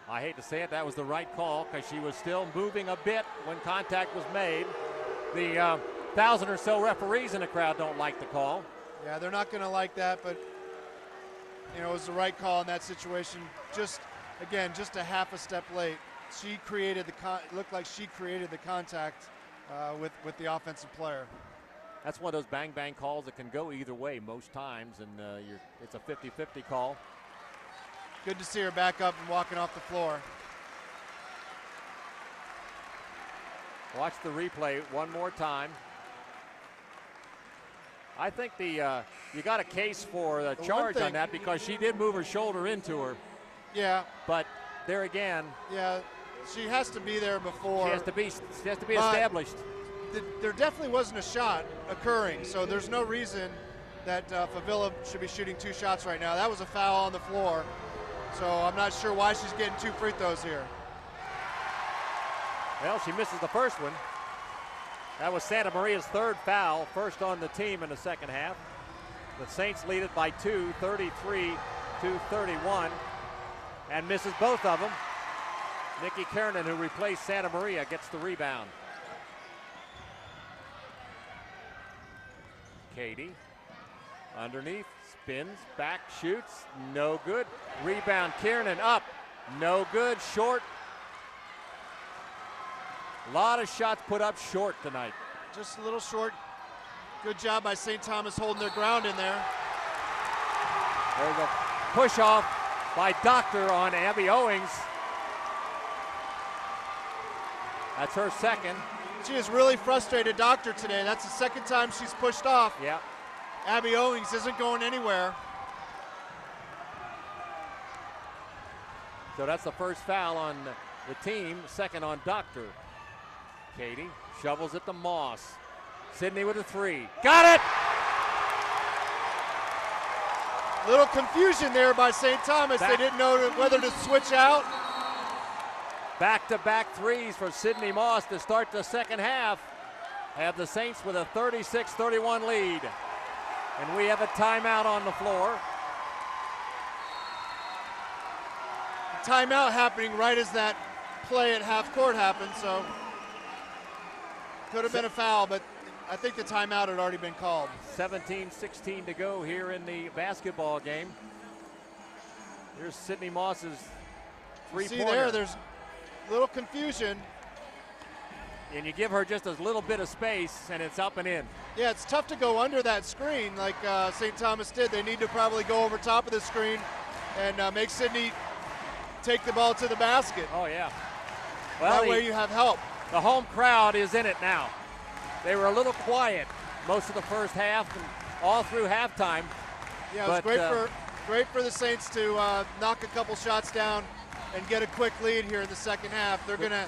I hate to say it, that was the right call because she was still moving a bit when contact was made. The 1,000 or so referees in the crowd don't like the call. Yeah, they're not going to like that, but you know, it was the right call in that situation. Just, again, just a half a step late. She created looked like she created the contact with the offensive player. That's one of those bang-bang calls that can go either way most times, and it's a 50-50 call. Good to see her back up and walking off the floor. Watch the replay one more time. I think you got a case for the charge on that because she did move her shoulder into her. Yeah. But there again. Yeah, she has to be there before. She has to be established. There definitely wasn't a shot occurring, so there's no reason that Favilla should be shooting 2 shots right now. That was a foul on the floor, so I'm not sure why she's getting 2 free throws here. Well, she misses the first one. That was Santa Maria's 3rd foul, first on the team in the second half. The Saints lead it by 2, 33-31, and misses both of them. Nikki Kernan, who replaced Santa Maria, gets the rebound. Katie, underneath, spins, back, shoots, no good. Rebound, Kiernan up, no good, short. A lot of shots put up short tonight. Just a little short. Good job by St. Thomas holding their ground in there. There's a push off by Doctor on Abby Owings. That's her second. She is really frustrated, Doctor, today. That's the second time she's pushed off. Yeah. Abby Owings isn't going anywhere. So that's the first foul on the team, second on Doctor. Katie shovels it to Moss. Sydney with a 3. Got it! Little confusion there by St. Thomas. They didn't know whether to switch out. Back-to-back threes for Sydney Moss to start the second half. Have the Saints with a 36-31 lead. And we have a timeout on the floor. Timeout happening right as that play at half court happened, so could have been a foul, but I think the timeout had already been called. 17-16 to go here in the basketball game. Here's Sydney Moss's three-pointer. See there, there's a little confusion. And you give her just a little bit of space, and it's up and in. Yeah, it's tough to go under that screen like St. Thomas did. They need to probably go over top of the screen and make Sydney take the ball to the basket. Oh, yeah. Well, that way you have help. The home crowd is in it now. They were a little quiet most of the first half and all through halftime. Yeah, it was great for the Saints to knock a couple shots down and get a quick lead here in the second half. They're going to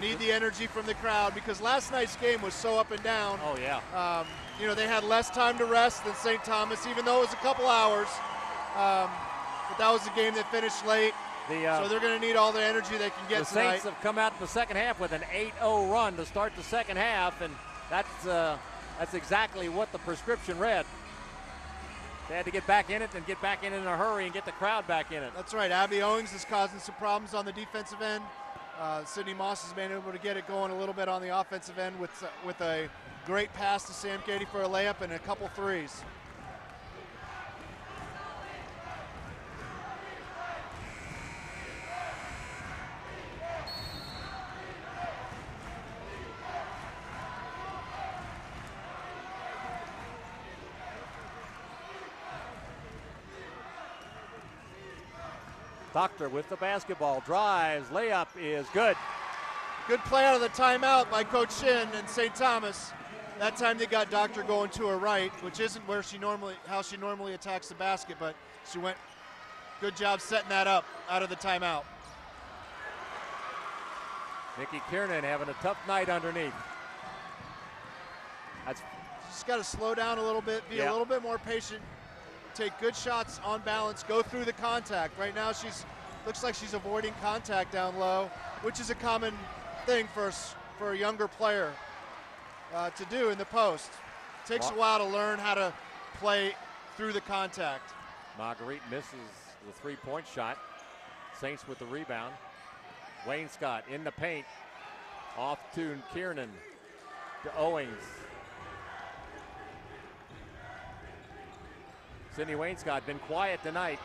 need the energy from the crowd because last night's game was so up and down. Oh, yeah. You know, they had less time to rest than St. Thomas, even though it was a couple hours. But that was a game that finished late. So they're going to need all the energy they can get tonight. The Saints have come out in the second half with an 8-0 run to start the second half, and that's exactly what the prescription read. They had to get back in it and get back in a hurry and get the crowd back in it. That's right. Abby Owings is causing some problems on the defensive end. Sydney Moss has been able to get it going a little bit on the offensive end with a great pass to Sam Katie for a layup and a couple threes. Doctor with the basketball, drives, layup is good. Good play out of the timeout by Coach Shin and St. Thomas. That time they got Doctor going to her right, which isn't where how she normally attacks the basket, but she went, good job setting that up out of the timeout. Nikki Kiernan having a tough night underneath. She's got to slow down a little bit, be a little bit more patient, take good shots on balance, go through the contact. Right now looks like she's avoiding contact down low, which is a common thing for a younger player to do in the post. Takes a while to learn how to play through the contact. Marguerite misses the three-point shot. Saints with the rebound. Wayne Scott in the paint. Off to Kiernan, to Owings. Sydney Wainscott been quiet tonight.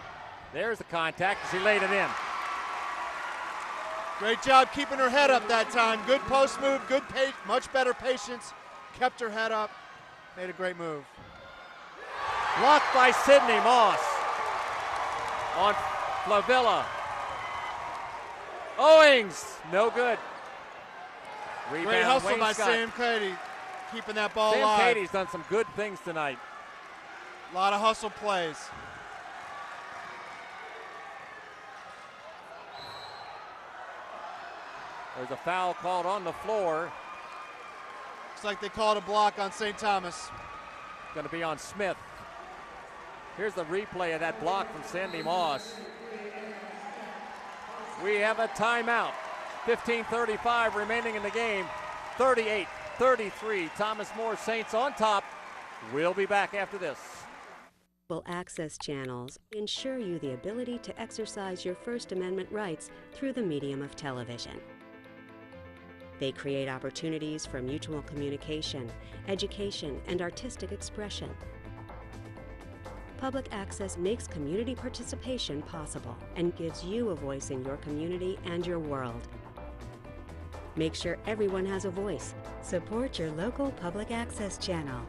There's the contact. She laid it in. Great job keeping her head up that time. Good post move, much better patience. Kept her head up, made a great move. Blocked by Sydney Moss on Flavilla. Owings, no good. Rebound, great hustle by Wainscott. Sam Cady, keeping that ball Sam alive. Cady's done some good things tonight. A lot of hustle plays. There's a foul called on the floor. Looks like they called a block on St. Thomas. Going to be on Smith. Here's the replay of that block from Sandy Moss. We have a timeout. 15:35 remaining in the game. 38-33. Thomas More Saints on top. We'll be back after this. Access channels ensure you the ability to exercise your First Amendment rights through the medium of television. They create opportunities for mutual communication, education, and artistic expression. Public access makes community participation possible and gives you a voice in your community and your world. Make sure everyone has a voice. Support your local public access channel.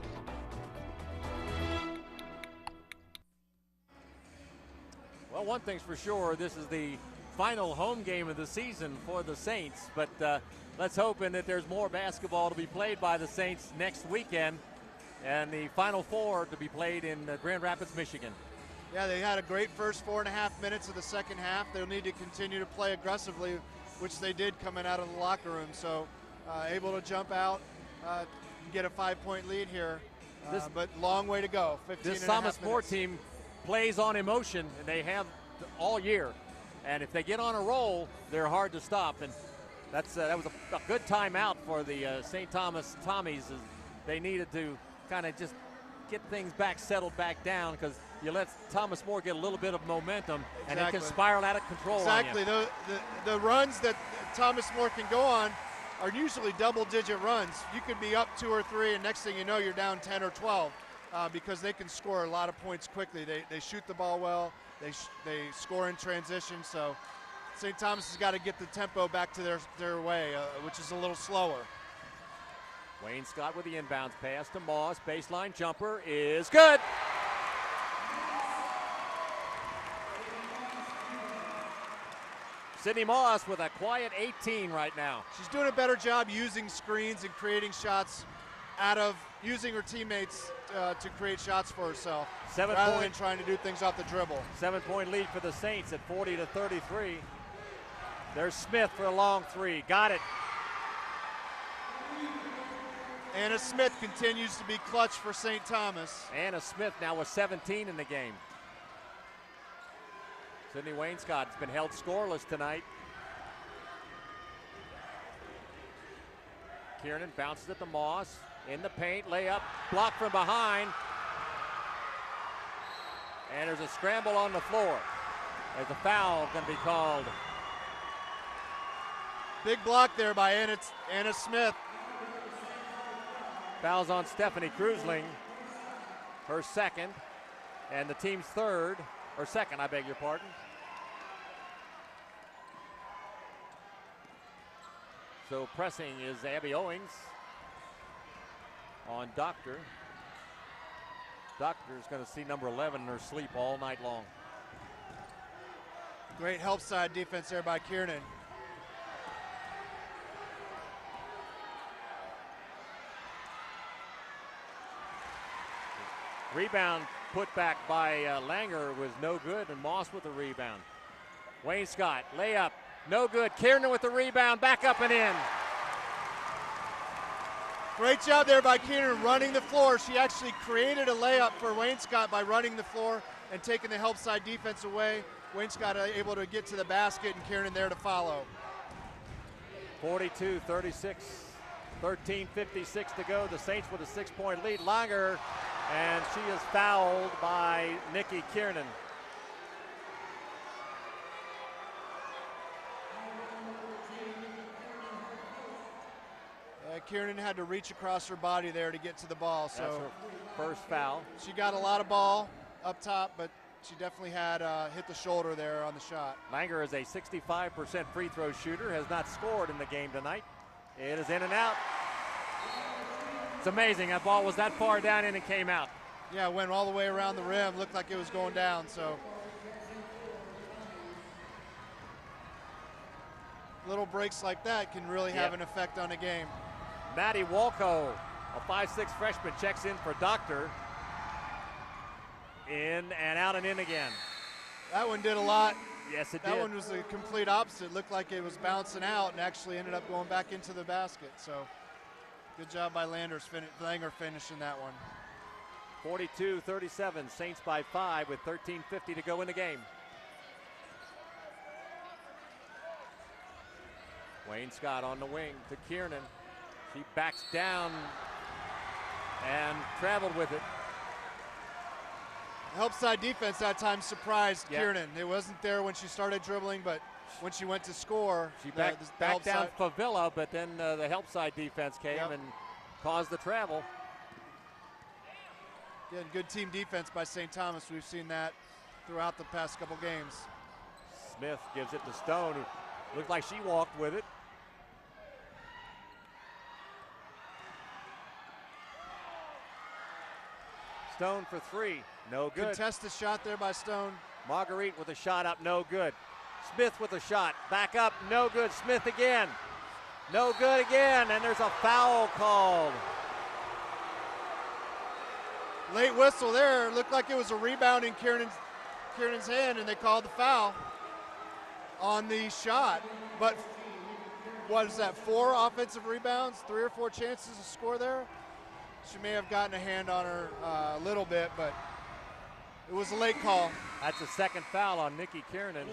Well, one thing's for sure, this is the final home game of the season for the Saints, but let's hope that there's more basketball to be played by the Saints next weekend, and the Final Four to be played in Grand Rapids, Michigan. Yeah, they had a great first 4.5 minutes of the second half. They'll need to continue to play aggressively, which they did coming out of the locker room. So able to jump out, get a 5-point lead here, but long way to go. 15 This and a half Thomas More minutes. team plays on emotion, and they have all year. And if they get on a roll, they're hard to stop. And that was a good timeout for the St. Thomas Tommies. They needed to kind of just get things settled back down, because you let Thomas More get a little bit of momentum, and it can spiral out of control. Exactly. On you. The runs that Thomas More can go on are usually double-digit runs. You could be up 2 or 3, and next thing you know, you're down 10 or 12 because they can score a lot of points quickly. They shoot the ball well. They score in transition. So St. Thomas has got to get the tempo back to their way, which is a little slower. Wayne Scott with the inbounds pass to Moss. Baseline jumper is good. Sydney Moss with a quiet 18 right now. She's doing a better job using screens and creating shots using her teammates to create shots for herself, rather than trying to do things off the dribble. 7-point lead for the Saints at 40-33. There's Smith for a long three. Got it. Anna Smith continues to be clutch for St. Thomas. Anna Smith now with 17 in the game. Sydney Wainscott's been held scoreless tonight. Kiernan bounces it to Moss. In the paint, layup, blocked from behind. And there's a scramble on the floor. There's a foul going to be called. Big block there by Anna Smith. Fouls on Stephanie Krusling, her second, and the team's third, or second, I beg your pardon. So pressing is Abby Owings on Doctor. Doctor's going to see number 11 in her sleep all night long. Great help side defense there by Kiernan. Rebound put back by Langer was no good, and Moss with the rebound. Wayne Scott, layup, No good. Kiernan with the rebound, back up and in. Great job there by Kiernan running the floor. She actually created a layup for Wainscott by running the floor and taking the help side defense away. Wainscott able to get to the basket and Kiernan there to follow. 42-36, 13:56 to go. The Saints with a 6-point lead. Langer, and she is fouled by Nikki Kiernan. Kiernan had to reach across her body there to get to the ball. So that's her first foul. She got a lot of ball up top, but she definitely had hit the shoulder there on the shot. Langer is a 65% free throw shooter, has not scored in the game tonight. It is in and out. It's amazing, that ball was that far down in and came out. Yeah, it went all the way around the rim, looked like it was going down, so. Little breaks like that can really have an effect on a game. Maddie Walco, a 5'6" freshman, checks in for Doctor. In and out and in again. That one did a lot. Yes, it did. That one was the complete opposite. Looked like it was bouncing out and actually ended up going back into the basket. So good job by Langer finishing that one. 42-37, Saints by 5 with 13:50 to go in the game. Wainscott on the wing to Kiernan. She backs down and traveled with it. Help side defense that time surprised Kiernan. It wasn't there when she started dribbling, but when she went to score, she backed down Favilla, but then the help side defense came and caused the travel. Again, good team defense by St. Thomas. We've seen that throughout the past couple games. Smith gives it to Stone, who looked like she walked with it. Stone for three, no good. Contested shot there by Stone. Marguerite with a shot up, no good. Smith with a shot, back up, no good. Smith again, no good again, and there's a foul called. Late whistle there, looked like it was a rebound in Kiernan's hand, and they called the foul on the shot. But what is that, 4 offensive rebounds, 3 or 4 chances to score there? She may have gotten a hand on her a little bit, but it was a late call. That's a second foul on Nikki Kiernan.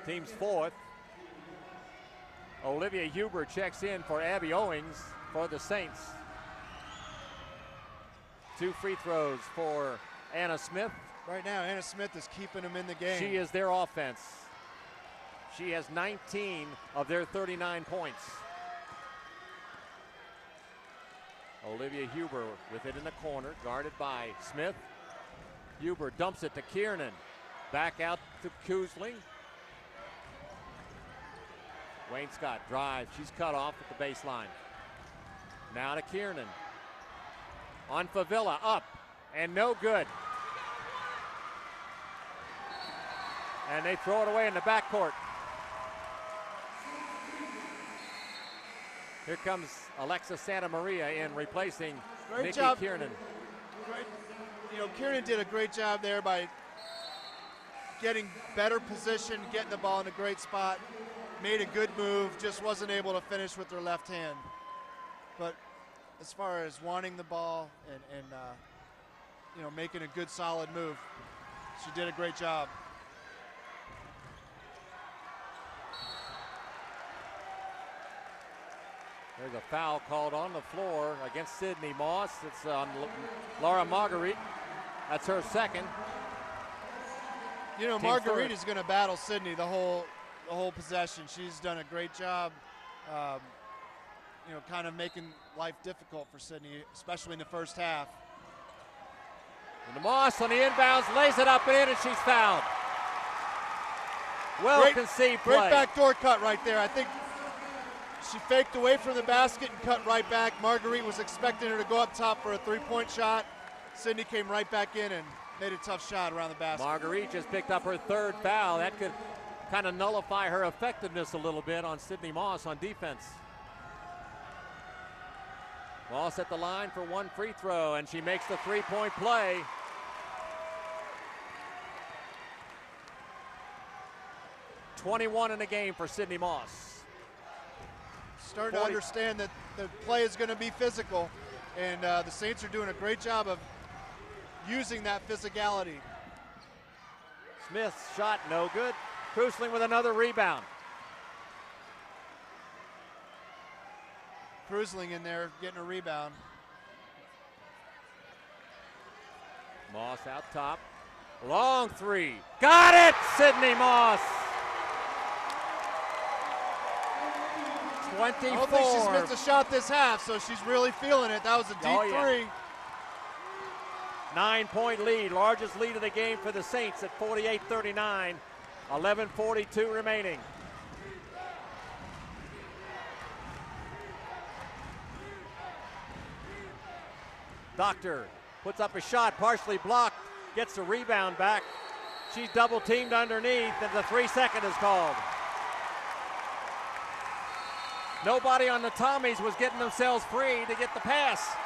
Team's 4th. Olivia Huber checks in for Abby Owings for the Saints. 2 free throws for Anna Smith. Right now, Anna Smith is keeping them in the game. She is their offense. She has 19 of their 39 points. Olivia Huber with it in the corner, guarded by Smith. Huber dumps it to Kiernan. Back out to Kuzling. Wainscott drives. She's cut off at the baseline. Now to Kiernan. On Favilla, up, and no good. And they throw it away in the backcourt. Here comes Alexa Santa Maria in replacing Nikki Kiernan. Kiernan did a great job there by getting better position, getting the ball in a great spot, made a good move, just wasn't able to finish with her left hand. But as far as wanting the ball and making a good solid move, she did a great job. There's a foul called on the floor against Sydney Moss. It's on Laura Marguerite. That's her second. Marguerite is going to battle Sydney the whole possession. She's done a great job, kind of making life difficult for Sydney, especially in the first half. And the Moss on the inbounds lays it up and in, and she's fouled. Conceived play. Great backdoor cut right there. I think she faked away from the basket and cut right back. Marguerite was expecting her to go up top for a 3-point shot. Sydney came right back in and made a tough shot around the basket. Marguerite just picked up her 3rd foul. That could kind of nullify her effectiveness a little bit on Sydney Moss on defense. Moss at the line for 1 free throw, and she makes the 3-point play. 21 in the game for Sydney Moss. Starting to understand that the play is going to be physical, and the Saints are doing a great job of using that physicality. Smith's shot, no good. Krusling with another rebound. Krusling in there getting a rebound. Moss out top. Long three. Got it, Sydney Moss. 24. I don't think she's missed a shot this half, so she's really feeling it. That was a deep three. 9-point lead, largest lead of the game for the Saints at 48-39. 11:42 remaining. Doctor puts up a shot, partially blocked, gets the rebound back. She's double teamed underneath, and the 3-second is called. Nobody on the Tommies was getting themselves free to get the pass.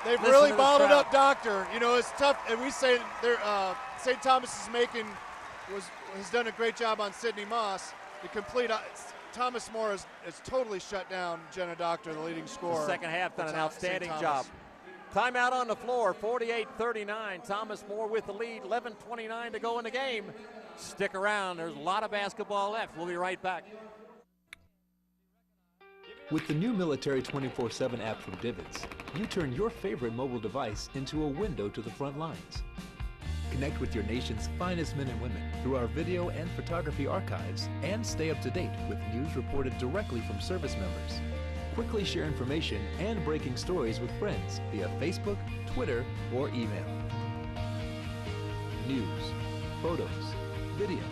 They've really bottled up Doctor. You know, it's tough, and we say St. Thomas has done a great job on Sydney Moss. The complete Thomas More has totally shut down Jenna Doctor, the leading scorer. The second half done an outstanding job. Timeout on the floor, 48-39. Thomas More with the lead, 11:29 to go in the game. Stick around, there's a lot of basketball left. We'll be right back. With the new Military 24/7 app from DIII, you turn your favorite mobile device into a window to the front lines. Connect with your nation's finest men and women through our video and photography archives and stay up to date with news reported directly from service members. Quickly share information and breaking stories with friends via Facebook, Twitter, or email. News, photos, video.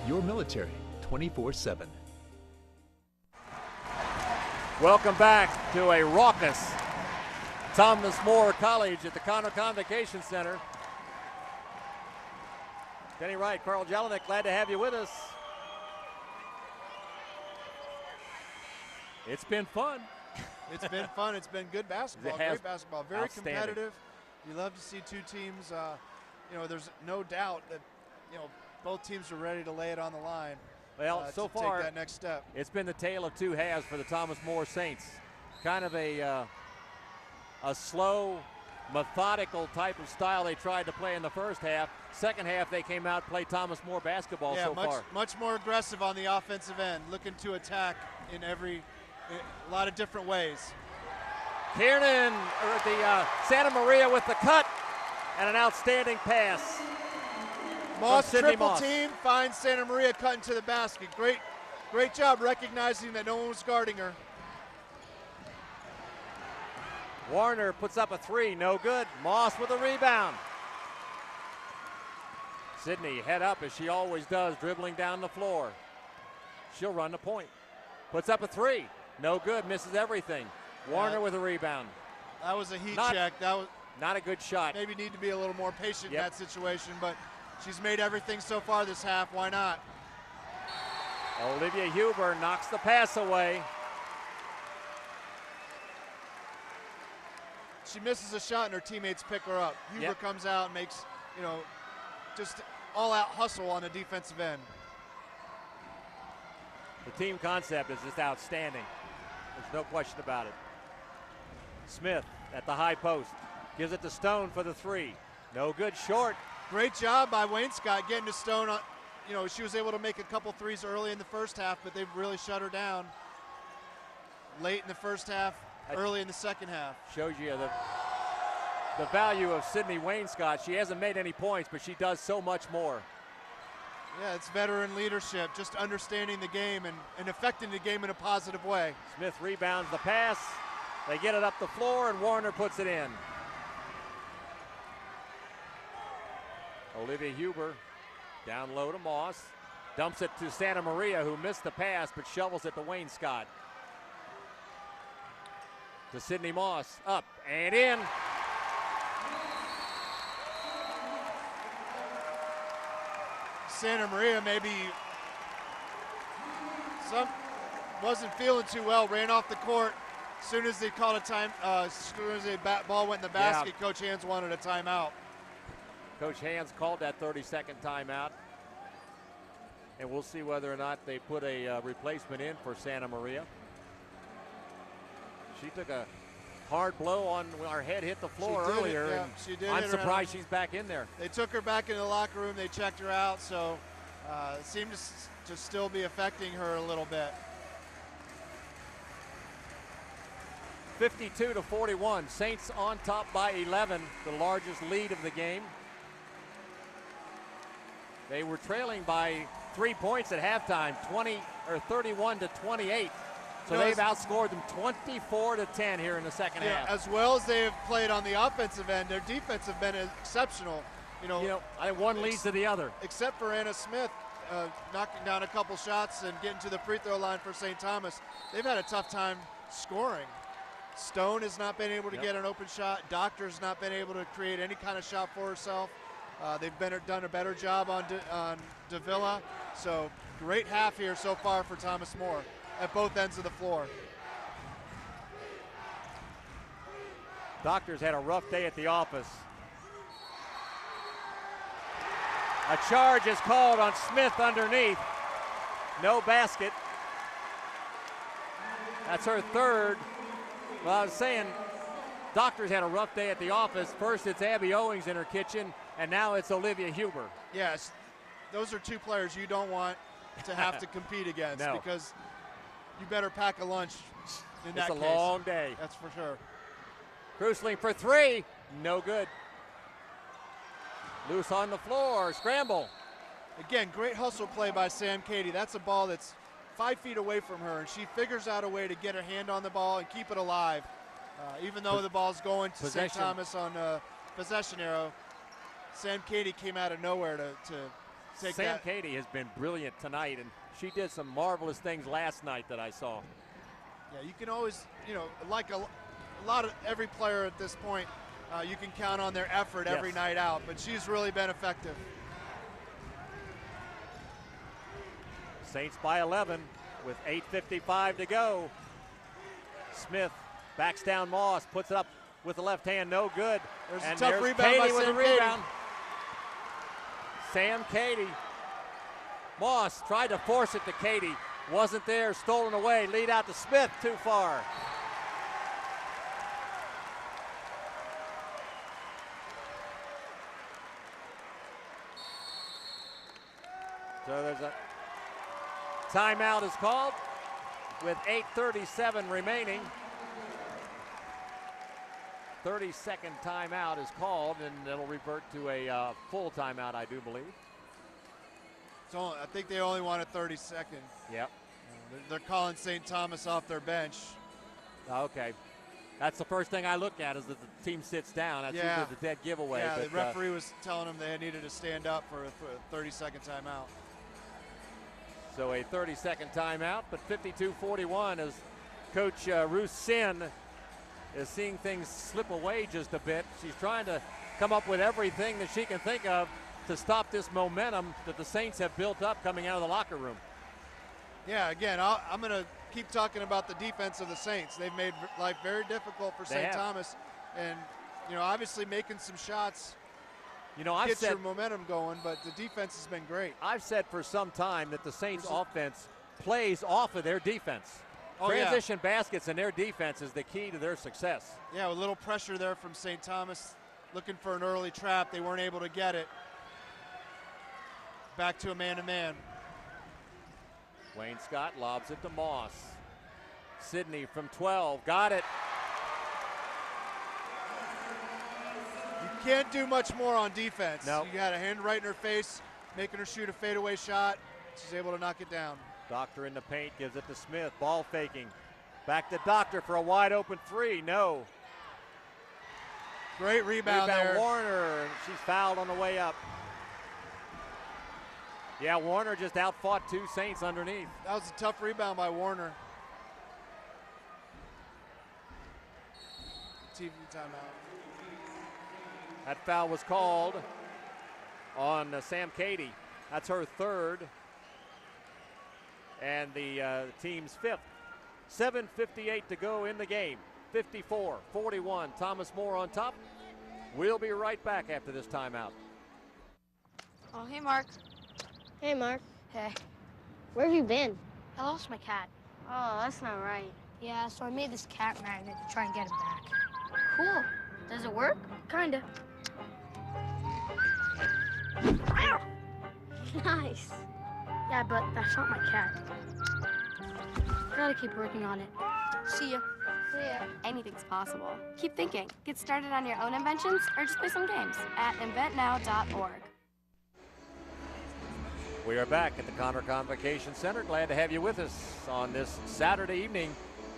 Your military 24/7. Welcome back to a raucous Thomas More College at the Conner Convocation Center. Denny Wright, Carl Jelinek, glad to have you with us. It's been fun. It's been fun. It's been good basketball. Great basketball. Very competitive. You love to see two teams. You know, there's no doubt that both teams are ready to lay it on the line. Well, so far, take that next step. It's been the tale of two halves for the Thomas More Saints. Kind of a slow, methodical type of style they tried to play in the first half. Second half, they came out and played Thomas More basketball so far. Much more aggressive on the offensive end, looking to attack in a lot of different ways. Kiernan, or the Santa Maria with the cut, and an outstanding pass. Moss triple team, finds Santa Maria cutting to the basket. Great job recognizing that no one was guarding her. Warner puts up a three, no good. Moss with a rebound. Sydney head up as she always does, dribbling down the floor. She'll run the point. Puts up a three, no good, misses everything. Warner with a rebound. That was a heat check. That was not a good shot. Maybe need to be a little more patient in that situation, but she's made everything so far this half. Why not? Olivia Huber knocks the pass away. She misses a shot and her teammates pick her up. Huber comes out and makes, just all-out hustle on the defensive end. The team concept is just outstanding. There's no question about it. Smith at the high post. Gives it to Stone for the three. No good, short. Great job by Wainscott getting to Stone. She was able to make a couple threes early in the first half, but they've really shut her down late in the first half, early in the second half. Shows you the value of Sydney Wainscott. She hasn't made any points, but she does so much more. Yeah, it's veteran leadership, just understanding the game and affecting the game in a positive way. Smith rebounds the pass. They get it up the floor, and Warner puts it in. Olivia Huber down low to Moss. Dumps it to Santa Maria, who missed the pass, but shovels it to Wainscott. To Sydney Moss, up and in. Santa Maria maybe wasn't feeling too well, ran off the court. As soon as they called a time, as soon as the ball went in the basket, Coach Hands wanted a timeout. Coach Hands called that 30-second timeout. And we'll see whether or not they put a replacement in for Santa Maria. She took a hard blow on our head, hit the floor earlier. Yeah, and she did. I'm surprised she's back in there. They took her back into the locker room. They checked her out, so it seemed to still be affecting her a little bit. 52-41. Saints on top by 11, the largest lead of the game. They were trailing by 3 points at halftime, 31-28. So they've outscored them 24-10 here in the second half. As well as they have played on the offensive end, their defense have been exceptional. I think one leads to the other. Except for Anna Smith knocking down a couple shots and getting to the free throw line for St. Thomas. They've had a tough time scoring. Stone has not been able to get an open shot. Doctor's not been able to create any kind of shot for herself. They've done a better job on Davila. So great half here so far for Thomas More at both ends of the floor. Doctor's had a rough day at the office. A charge is called on Smith underneath. No basket. That's her third. Well, I was saying, Doctor's had a rough day at the office. First it's Abby Owings in her kitchen, and now it's Olivia Huber. Yes, those are two players you don't want to have to compete against because you better pack a lunch in that case. It's a long day. That's for sure. Cruisling for three, no good. Loose on the floor, scramble. Again, great hustle play by Sam Katie. That's a ball that's 5 feet away from her, and she figures out a way to get her hand on the ball and keep it alive. Even though the ball's going to St. Thomas on possession arrow, Sam Katie came out of nowhere to take Sam that. Katie has been brilliant tonight, and she did some marvelous things last night that I saw. Yeah, you can always, like a lot of every player at this point, you can count on their effort every night out, but she's really been effective. Saints by 11 with 8:55 to go. Smith backs down Moss, puts it up with the left hand, no good. There's and a tough there's rebound Katie by with Sam a rebound. Sam Katie. Moss tried to force it to Katie. Wasn't there, stolen away. Lead out to Smith, too far. So there's a timeout is called with 8:37 remaining. 30-second timeout is called, and it'll revert to a full timeout, I do believe. I think they only wanted 30 seconds. Yep. They're calling St. Thomas off their bench. Okay. That's the first thing I look at is that the team sits down. That's usually the dead giveaway. Yeah, but, the referee was telling them they needed to stand up for a 30-second timeout. So a 30-second timeout, but 52-41 as Coach Ruth Sin is seeing things slip away just a bit. She's trying to come up with everything that she can think of to stop this momentum that the Saints have built up coming out of the locker room. Yeah, again, I'm going to keep talking about the defense of the Saints. They've made life very difficult for St. Thomas, and obviously making some shots gets your momentum going, but the defense has been great. I've said for some time that the Saints offense plays off of their defense. Oh, Transition baskets and their defense is the key to their success. Yeah, with a little pressure there from St. Thomas, looking for an early trap. They weren't able to get it. Back to a man-to-man. Wayne Scott lobs it to Moss. Sydney from 12, got it. You can't do much more on defense. No. You got a hand right in her face, making her shoot a fadeaway shot. She's able to knock it down. Doctor in the paint, gives it to Smith, ball faking. Back to Doctor for a wide open three, no. Great rebound there. Warner, and she's fouled on the way up. Yeah, Warner just outfought two Saints underneath. That was a tough rebound by Warner. TV timeout. That foul was called on Sam Katie. That's her third. And the team's fifth. 7:58 to go in the game. 54-41. Thomas More on top. We'll be right back after this timeout. hey, Mark. Hey, Mark. Hey. Where have you been? I lost my cat. Oh, that's not right. Yeah, so I made this cat magnet to try and get him back. Cool. Does it work? Kinda. Nice. Yeah, but that's not my cat. Gotta keep working on it. See ya. Yeah. Anything's possible. Keep thinking. Get started on your own inventions or just play some games at inventnow.org. We are back at the Conner Convocation Center. Glad to have you with us on this Saturday evening.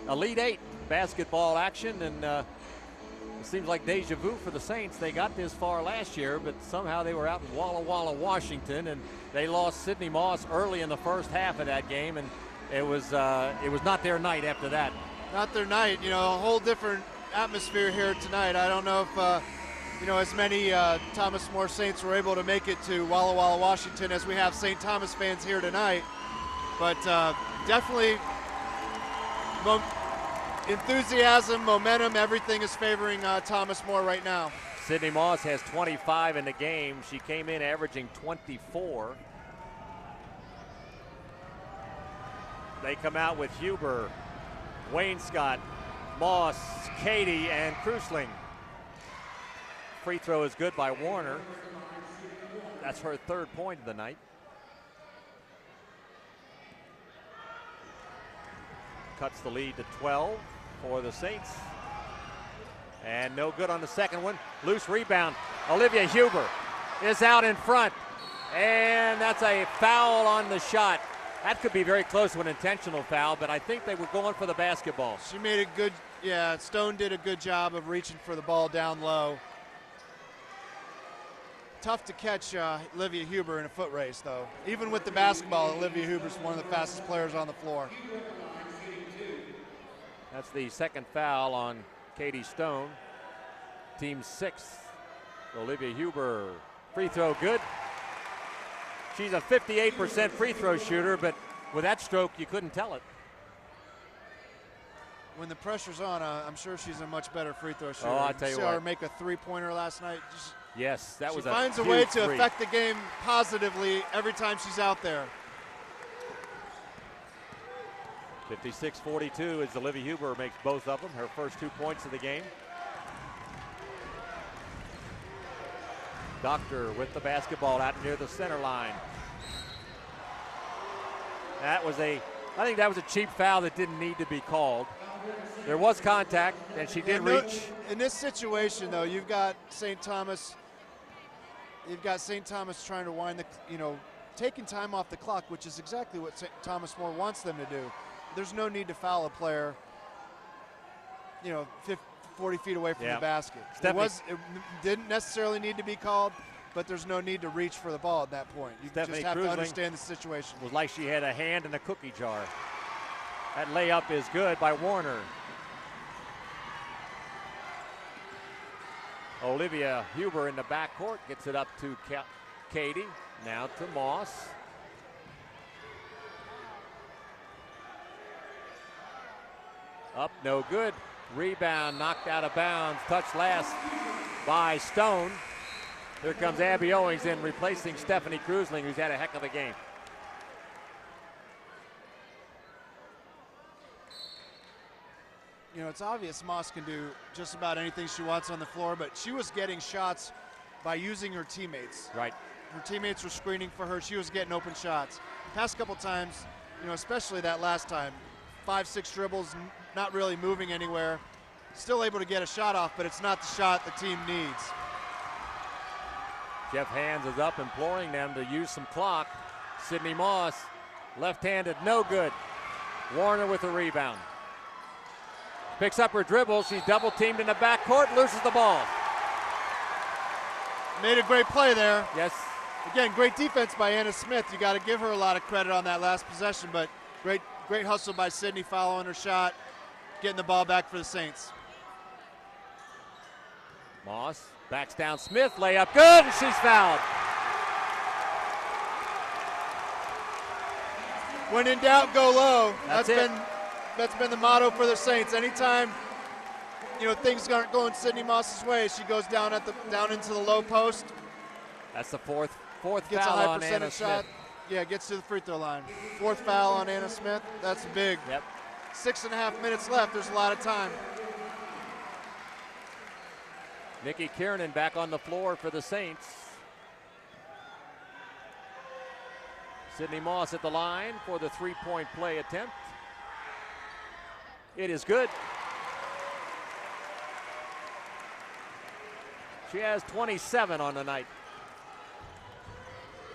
Elite Eight basketball action, and it seems like deja vu for the Saints. They got this far last year, but somehow they were out in Walla Walla, Washington, and they lost Sidney Moss early in the first half of that game, and it was not their night after that. Not their night. You know, a whole different atmosphere here tonight. I don't know if as many Thomas More Saints were able to make it to Walla Walla, Washington as we have St. Thomas fans here tonight. But definitely enthusiasm, momentum, everything is favoring Thomas More right now. Sidney Moss has 25 in the game. She came in averaging 24. They come out with Huber, Wainscott, Moss, Katie, and Krusling. Free throw is good by Warner. That's her third point of the night. Cuts the lead to 12 for the Saints. And no good on the second one. Loose rebound. Olivia Huber is out in front. And that's a foul on the shot. That could be very close to an intentional foul, but I think they were going for the basketball. She made a good, Stone did a good job of reaching for the ball down low. Tough to catch Olivia Huber in a foot race, though. Even with the basketball, Olivia Huber's one of the fastest players on the floor. That's the second foul on Katie Stone. Team sixth. Olivia Huber, free throw good. She's a 58% free throw shooter, but with that stroke, you couldn't tell it. When the pressure's on, I'm sure she's a much better free throw shooter. Oh, I'll tell you what. what. Her make a three-pointer last night. Yes, that was a She finds a way to three. affect the game positively every time she's out there. 56-42 as Olivia Huber makes both of them, her first 2 points of the game. Doctor with the basketball out near the center line. I think that was a cheap foul that didn't need to be called. There was contact, and she did reach. In this situation, though, you've got St. Thomas. You've got St. Thomas trying to wind taking time off the clock, which is exactly what St. Thomas More wants them to do. There's no need to foul a player, 40 feet away from the basket. It didn't necessarily need to be called, but there's no need to reach for the ball at that point. You just have to understand the situation. It was like she had a hand in a cookie jar. That layup is good by Warner. Olivia Huber in the backcourt gets it up to Katie, now to Moss. Up, no good. Rebound, knocked out of bounds. Touched last by Stone. Here comes Abby Owings in, replacing Stephanie Krusling, who's had a heck of a game. It's obvious Moss can do just about anything she wants on the floor, but she was getting shots by using her teammates. Right. Her teammates were screening for her. She was getting open shots. Past couple times, especially that last time, 5-6 dribbles, not really moving anywhere. Still able to get a shot off, but it's not the shot the team needs. Jeff Hands is up, imploring them to use some clock. Sidney Moss, left-handed, no good. Warner with the rebound. Picks up her dribble. She's double-teamed in the backcourt, loses the ball. Made a great play there. Yes. Again, great defense by Anna Smith. You got to give her a lot of credit on that last possession, but great hustle by Sidney following her shot, getting the ball back for the Saints. Moss backs down Smith, layup good, and she's fouled. When in doubt, go low. That's been the motto for the Saints. Anytime things aren't going Sidney Moss's way, she goes down into the low post That's the fourth Gets foul a high on Anna percentage shot. Smith. Yeah, gets to the free throw line. 4th foul on Anna Smith. That's big. Yep. 6.5 minutes left. There's a lot of time. Nikki Kiernan back on the floor for the Saints. Sydney Moss at the line for the three-point play attempt. It is good. She has 27 on the night.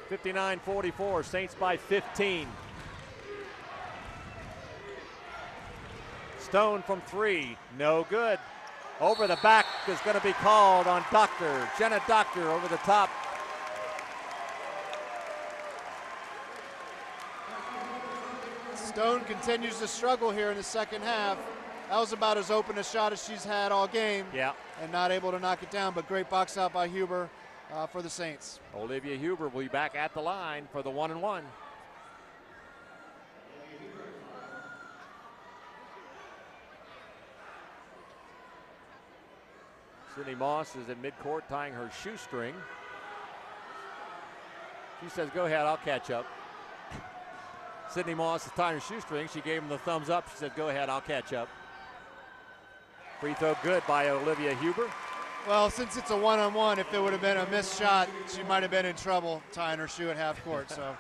59-44, Saints by 15. Stone from 3, no good. Over the back is going to be called on Doctor. Jenna Doctor over the top. Stone continues to struggle here in the second half. That was about as open a shot as she's had all game. Yeah. And not able to knock it down, but great box out by Huber for the Saints. Olivia Huber will be back at the line for the 1-and-1. Sydney Moss is in midcourt tying her shoestring. She says, go ahead, I'll catch up. Sydney Moss is tying her shoestring. She gave him the thumbs up. She said, go ahead, I'll catch up. Free throw good by Olivia Huber. Well, since it's a 1-on-1, if it would have been a missed shot, she might have been in trouble tying her shoe at half court. So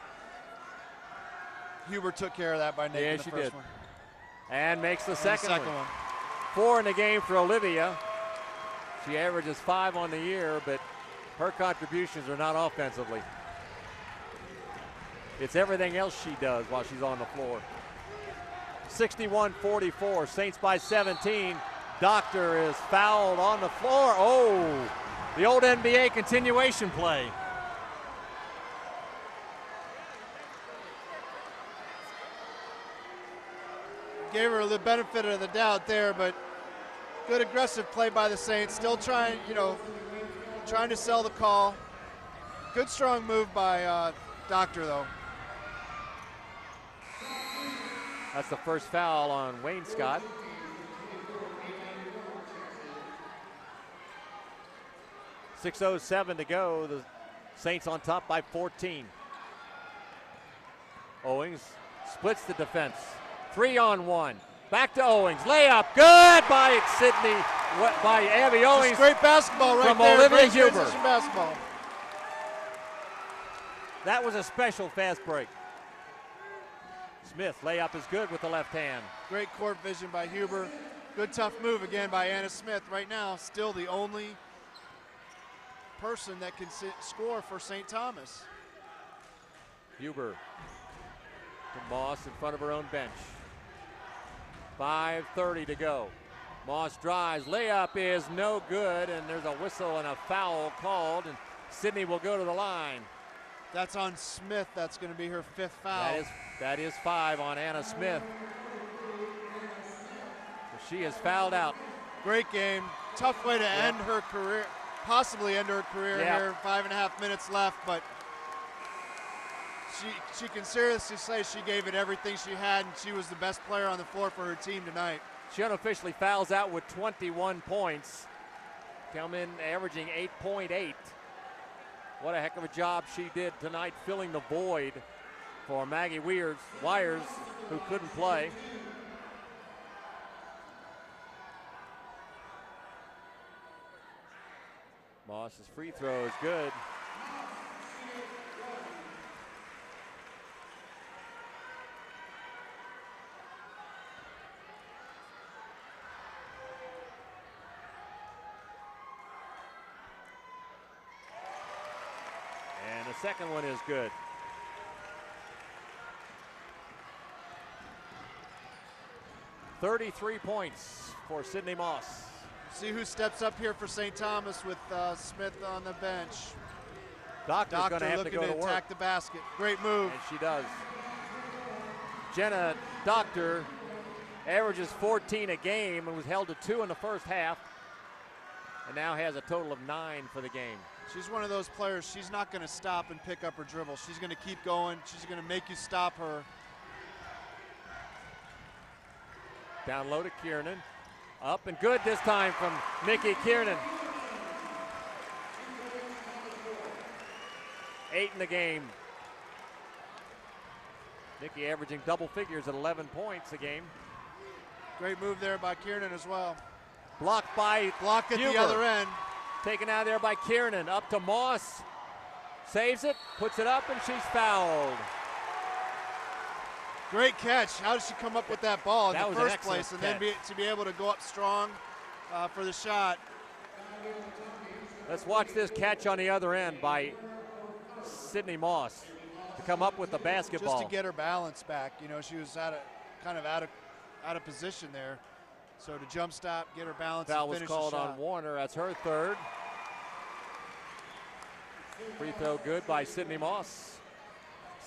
Huber took care of that by making the first one. And makes the second one. 4 in the game for Olivia. She averages 5 on the year, but her contributions are not offensively. It's everything else she does while she's on the floor. 61-44, Saints by 17. Doctor is fouled on the floor. Oh, the old NBA continuation play. Gave her the benefit of the doubt there, but good aggressive play by the Saints. Still trying, trying to sell the call. Good strong move by Doctor, though. That's the first foul on Wayne Scott. .607 to go. The Saints on top by 14. Owings splits the defense. 3-on-1. Back to Owings. Layup. Good by Sydney. By Abby Owings. Great basketball right from there. Olivia Great Huber. transition basketball. That was a special fast break. Smith, layup is good with the left hand. Great court vision by Huber. Good tough move again by Anna Smith. Right now, still the only person that can score for St. Thomas. Huber to Moss in front of her own bench. 5:30 to go. Moss drives, layup is no good, and there's a whistle and a foul called, and Sydney will go to the line. That's on Smith. That's going to be her 5th foul. That is 5 on Anna Smith. She is fouled out. Great game. Tough way to end her career, possibly end her career here. 5.5 minutes left, but she can seriously say she gave it everything she had, and she was the best player on the floor for her team tonight. She unofficially fouls out with 21 points. Come in averaging 8.8. What a heck of a job she did tonight filling the void for Maggie Wires, who couldn't play. Moss's free throw is good. And the second one is good. .33 points for Sydney Moss. See who steps up here for St. Thomas with Smith on the bench. Doctor's going to have to go to work. Attack the basket. Great move. And she does. Jenna Doctor averages 14 a game and was held to 2 in the first half, and now has a total of 9 for the game. She's one of those players, she's not going to stop and pick up her dribble. She's going to keep going. She's going to make you stop her. Down low to Kiernan. Up and good this time from Nikki Kiernan. 8 in the game. Nikki averaging double figures at 11 points a game. Great move there by Kiernan as well. Blocked at the other end. Taken out there by Kiernan. Up to Moss. Saves it, puts it up, and she's fouled. Great catch. How did she come up with that ball in the first place, and then to be able to go up strong for the shot? Let's watch this catch on the other end by Sydney Moss to come up with the basketball. Just to get her balance back. You know, she was kind of out of position there. So to jump stop, get her balance, Foul and finish was called the shot. on Warner. That's her third. Free throw good by Sydney Moss.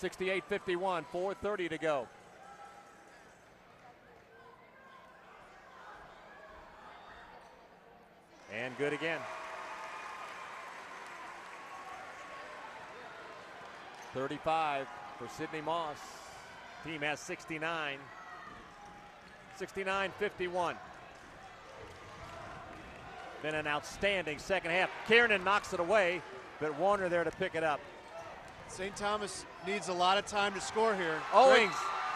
68-51, 4:30 to go. And good again. 35 for Sydney Moss. Team has 69. 69-51. Been an outstanding second half. Kiernan knocks it away, but Warner there to pick it up. St. Thomas needs a lot of time to score here. Owings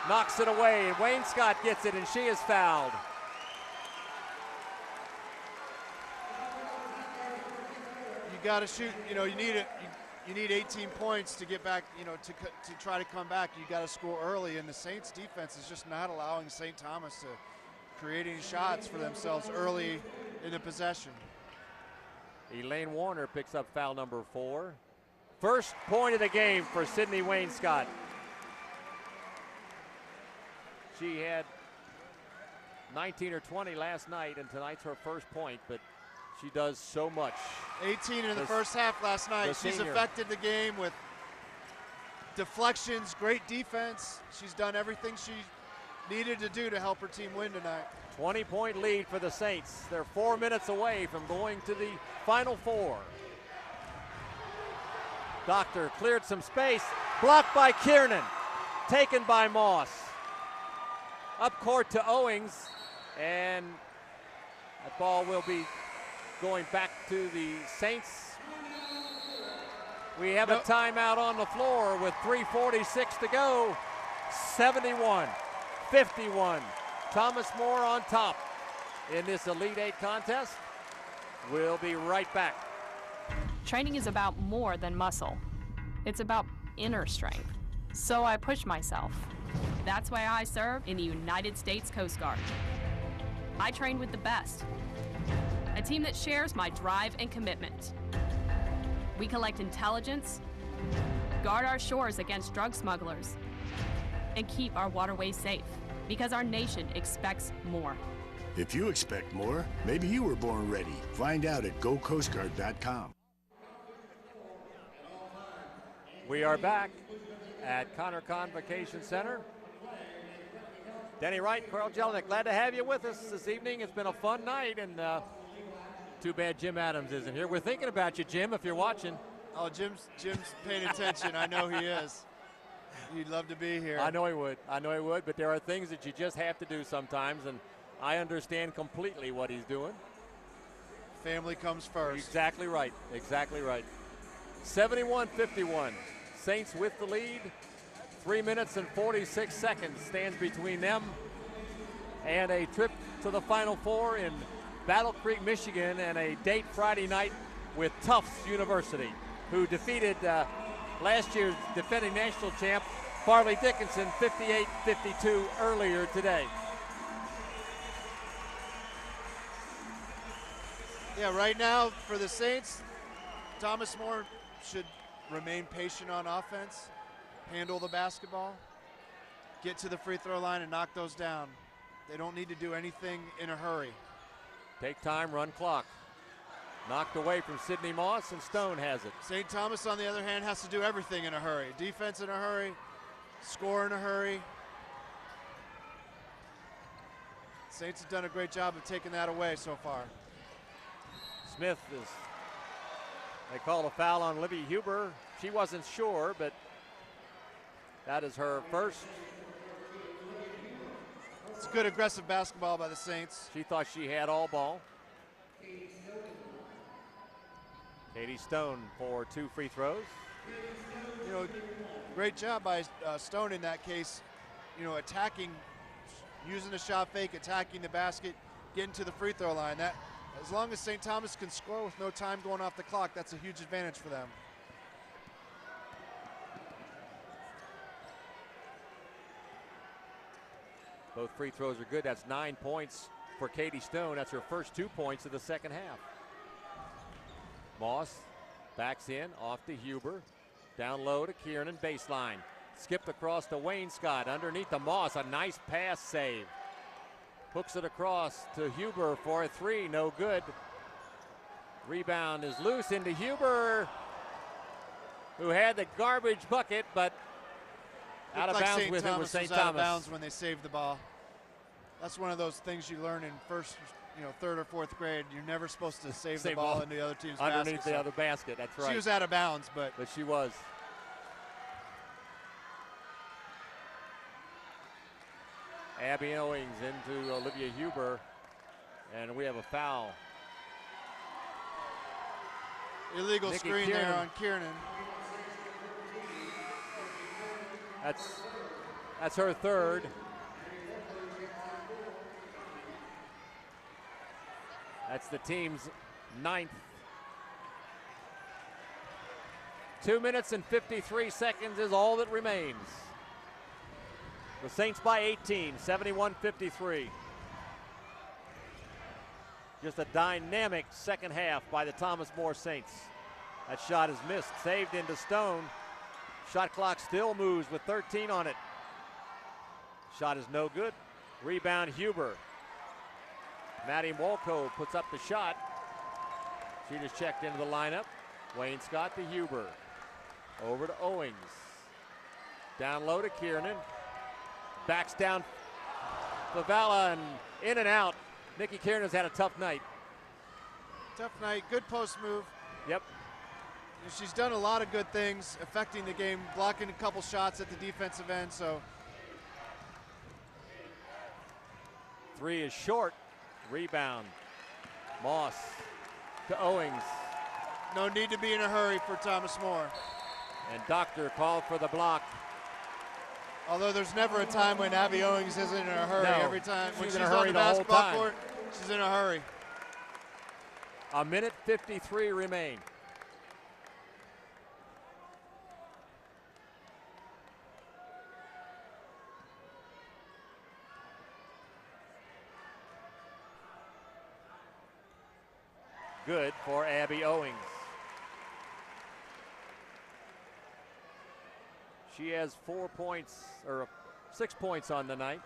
knocks it away, and Wayne Scott gets it, and she is fouled. You got to shoot. You know, you need it. You need 18 points to get back. You know, to try to come back. You got to score early, and the Saints defense is just not allowing St. Thomas to create any shots for themselves early in the possession. Elaine Warner picks up foul number 4. First point of the game for Sydney Wayne Scott. She had 19 or 20 last night, and tonight's her first point, but she does so much. 18 in the first half last night. She's affected the game with deflections, great defense. She's done everything she needed to do to help her team win tonight. 20-point lead for the Saints. They're 4 minutes away from going to the Final Four. Doctor cleared some space. Blocked by Kiernan. Taken by Moss. Up court to Owings. And that ball will be going back to the Saints. We have a timeout on the floor with 3:46 to go. 71-51. Thomas More on top in this Elite Eight contest. We'll be right back. Training is about more than muscle. It's about inner strength. So I push myself. That's why I serve in the United States Coast Guard. I train with the best. A team that shares my drive and commitment. We collect intelligence, guard our shores against drug smugglers, and keep our waterways safe, because our nation expects more. If you expect more, maybe you were born ready. Find out at GoCoastGuard.com. We are back at Connor Convocation Center. Denny Wright, Carl Jelinek, glad to have you with us this evening. It's been a fun night, and too bad Jim Adams isn't here. We're thinking about you, Jim, if you're watching. Oh, Jim's paying attention. I know he is. He'd love to be here. I know he would. I know he would, but there are things that you just have to do sometimes, and I understand completely what he's doing. Family comes first. Exactly right. Exactly right. 71-51. Saints with the lead. 3 minutes and 46 seconds stands between them and a trip to the Final Four in Battle Creek, Michigan, and a date Friday night with Tufts University, who defeated last year's defending national champ Farley Dickinson 58-52 earlier today. Yeah, right now for the Saints, Thomas More should remain patient on offense, handle the basketball, get to the free throw line and knock those down. They don't need to do anything in a hurry. Take time, run clock. Knocked away from Sydney Moss, and Stone has it. St. Thomas, on the other hand, has to do everything in a hurry. Defense in a hurry, score in a hurry. Saints have done a great job of taking that away so far. Smith is, they called a foul on Libby Huber. She wasn't sure, but that is her first. It's good aggressive basketball by the Saints. She thought she had all ball. Katie Stone for 2 free throws. You know, great job by Stone in that case. You know, attacking, using the shot fake, attacking the basket, getting to the free throw line. That, as long as St. Thomas can score with no time going off the clock, that's a huge advantage for them. Both free throws are good. That's 9 points for Katie Stone. That's her first 2 points of the second half. Moss backs in, off to Huber. Down low to Kiernan, baseline. Skipped across to Wayne Scott. Underneath the Moss, a nice pass save. Hooks it across to Huber for a three, no good. Rebound is loose into Huber, who had the garbage bucket, but out of bounds with it was St. Thomas. Out of bounds when they saved the ball. That's one of those things you learn in first, third or fourth grade. You're never supposed to save the ball into the other team's basket. Underneath the other basket, that's right. She was out of bounds, but she was. Abby Owings into Olivia Huber, and we have a foul. Illegal Nikki screen Kiernan. there on Kiernan. That's her third. That's the team's 9th. 2 minutes and 53 seconds is all that remains. The Saints by 18, 71-53. Just a dynamic second half by the Thomas More Saints. That shot is missed, saved into Stone. Shot clock still moves with 13 on it. Shot is no good. Rebound Huber. Maddie Wolko puts up the shot. She just checked into the lineup. Wayne Scott to Huber. Over to Owings. Down low to Kiernan. Backs down Favala and in and out. Nikki Kiernan's had a tough night. Tough night, good post move. Yep. She's done a lot of good things, affecting the game, blocking a couple shots at the defensive end, so. Three is short. Rebound. Moss to Owings. No need to be in a hurry for Thomas More. And Doctor called for the block. Although there's never a time when Abby Owings isn't in a hurry. No, Every time when she's in a on hurry the the whole basketball time. court, she's in a hurry. A minute 53 remain. Good for Abby Owings. She has 4 points, or 6 points on the night.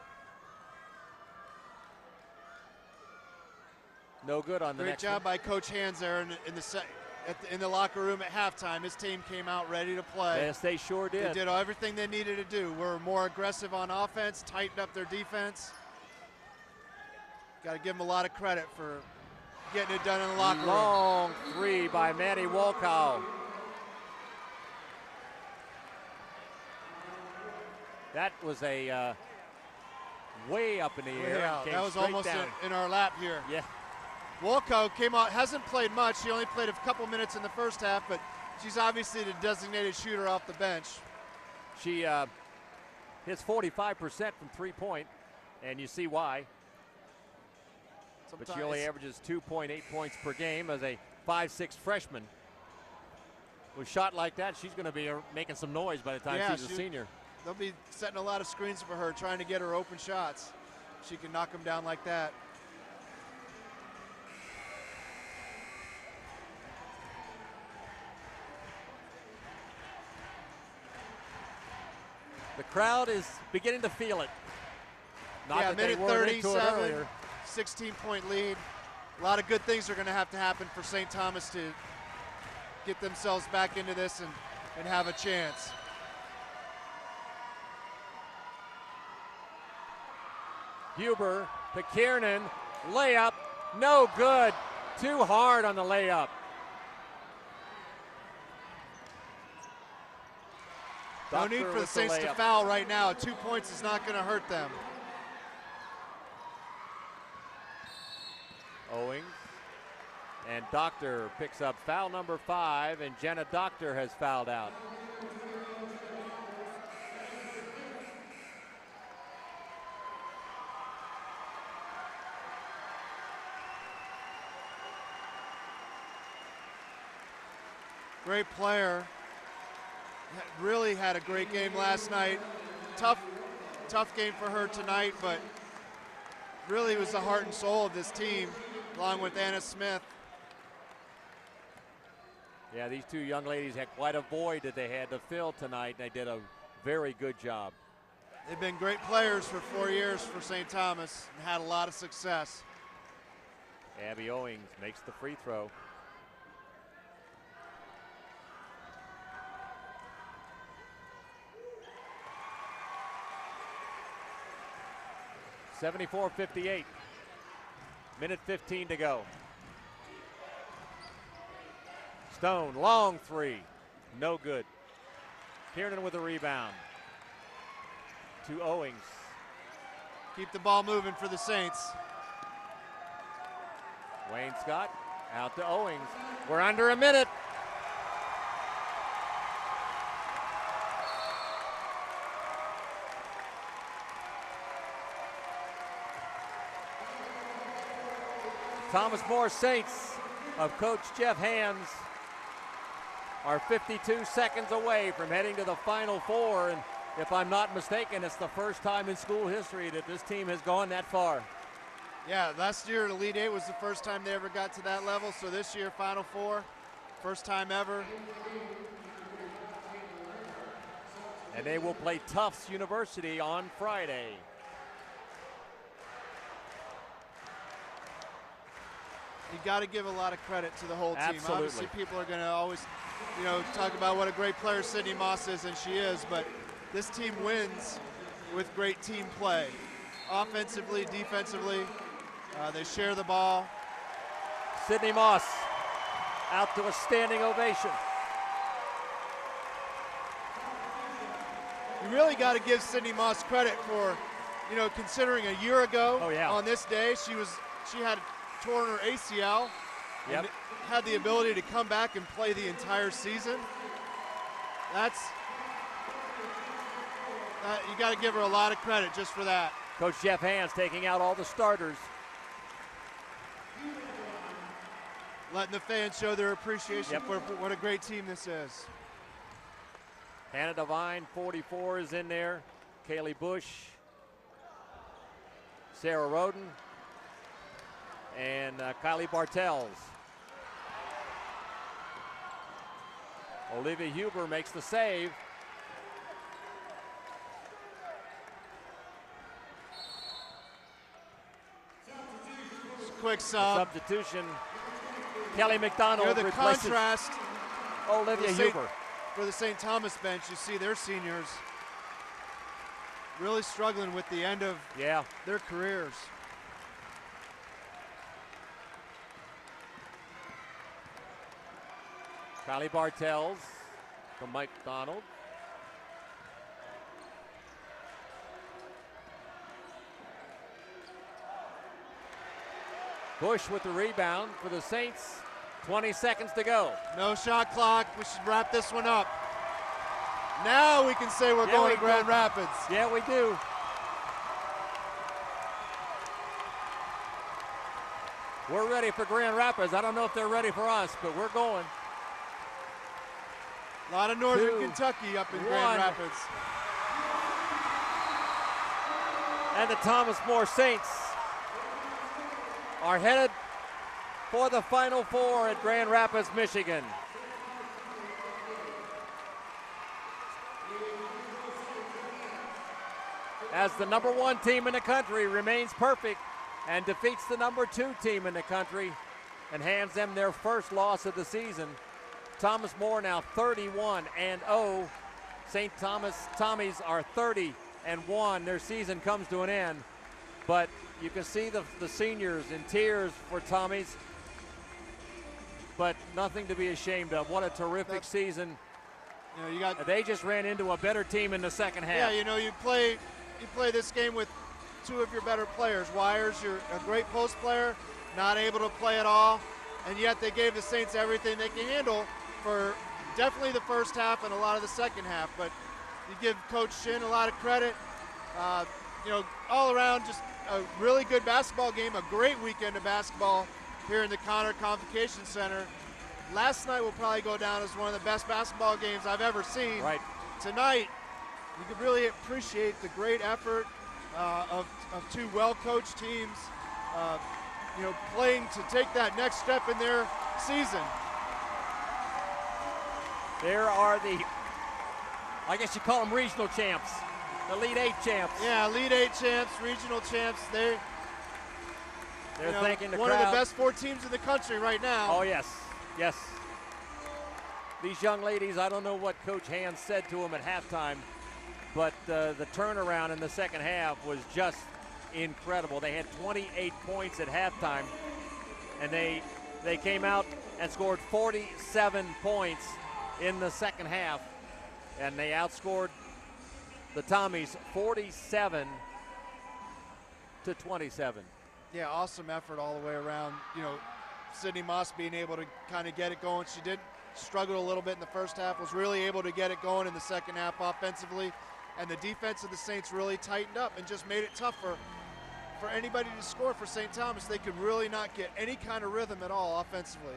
No good on the next Great job one. by Coach Hands there in the locker room at halftime. His team came out ready to play. Yes, they sure did. They did everything they needed to do. Were more aggressive on offense, tightened up their defense. Got to give them a lot of credit for getting it done in the locker room. Long three by Maddie Wolkow. That was a way up in the air. Yeah, Came that was straight almost down. in our lap here. Yeah. Wolkow came out, hasn't played much. She only played a couple minutes in the first half, but she's obviously the designated shooter off the bench. She hits 45% from three-point, and you see why. But she only averages 2.8 points per game as a 5'6" freshman. With a shot like that, she's going to be making some noise by the time she's a senior. They'll be setting a lot of screens for her, trying to get her open shots. She can knock them down like that. The crowd is beginning to feel it. Not Yeah, that they minute weren't into it 37, earlier. 16-point lead. A lot of good things are going to happen for St. Thomas to get themselves back into this and have a chance. Huber to Kiernan, layup, no good. Too hard on the layup. No need for the Saints to foul right now. 2 points is not going to hurt them. Owings And Doctor picks up foul number 5, and Jenna Doctor has fouled out. Great player. Really had a great game last night. Tough game for her tonight, but really was the heart and soul of this team, along with Anna Smith. Yeah, these two young ladies had quite a void that they had to fill tonight. They did a very good job. They've been great players for 4 years for St. Thomas and had a lot of success. Abby Owings makes the free throw. (74-58). Minute 15 to go. Stone, long three. No good. Kiernan with a rebound. To Owings. Keep the ball moving for the Saints. Wayne Scott out to Owings. We're under a minute. Thomas More Saints of Coach Jeff Hands are 52 seconds away from heading to the Final Four, and if I'm not mistaken, it's the first time in school history that this team has gone that far. Yeah, last year the Elite Eight was the first time they ever got to that level, so this year Final Four, first time ever. And they will play Tufts University on Friday. You got to give a lot of credit to the whole team. Absolutely. Obviously, people are going to always, talk about what a great player Sydney Moss is, and she is, but this team wins with great team play. Offensively, defensively, they share the ball. Sydney Moss out to a standing ovation. You really got to give Sydney Moss credit for, considering a year ago on this day, she had torn her ACL and had the ability to come back and play the entire season. You got to give her a lot of credit just for that. Coach Jeff Hands taking out all the starters. Letting the fans show their appreciation for what a great team this is. Hannah Devine, 44, is in there. Kaylee Bush, Sarah Roden, and Kylie Bartels. Olivia Huber makes the save. Quick sub. Substitution. Kelly McDonald the replaces contrast. Olivia Huber. For the St. Thomas bench, you see their seniors really struggling with the end of their careers. Kylie Bartels to Mike Donald. Bush with the rebound for the Saints. 20 seconds to go. No shot clock. We should wrap this one up. Now we can say we're going to Grand Rapids. Yeah, we do. We're ready for Grand Rapids. I don't know if they're ready for us, but we're going. A lot of Northern Kentucky up in Grand Rapids. And the Thomas More Saints are headed for the Final Four at Grand Rapids, Michigan. As the #1 team in the country remains perfect and defeats the #2 team in the country and hands them their first loss of the season. Thomas More now 31-0. St. Thomas Tommies are 30-1. Their season comes to an end, but you can see the seniors in tears for Tommies, but nothing to be ashamed of. What a terrific season. They just ran into a better team in the second half. Yeah, you play this game with two of your better players. Wires, you're a great post player, not able to play at all. and yet they gave the Saints everything they can handle for definitely the first half and a lot of the second half. But you give Coach Shin a lot of credit. You know, all around just a really good basketball game, a great weekend of basketball here in the Connor Convocation Center. Last night will probably go down as one of the best basketball games I've ever seen. Right. Tonight, you can really appreciate the great effort of two well-coached teams, you know, playing to take that next step in their season. There are the, I guess you call them regional champs, the Elite Eight champs. Yeah, Elite Eight champs, regional champs. They're thanking the one crowd. of the best 4 teams in the country right now. Oh, yes, yes. These young ladies, I don't know what Coach Hand said to them at halftime, but the turnaround in the second half was just incredible. They had 28 points at halftime, and they came out and scored 47 points in the second half, and they outscored the Tommies 47-27. Yeah, awesome effort all the way around. You know, Sydney Moss being able to kind of get it going. She did struggle a little bit in the first half, was really able to get it going in the second half offensively, and the defense of the Saints really tightened up and just made it tough for anybody to score for St. Thomas. They could really not get any kind of rhythm at all offensively.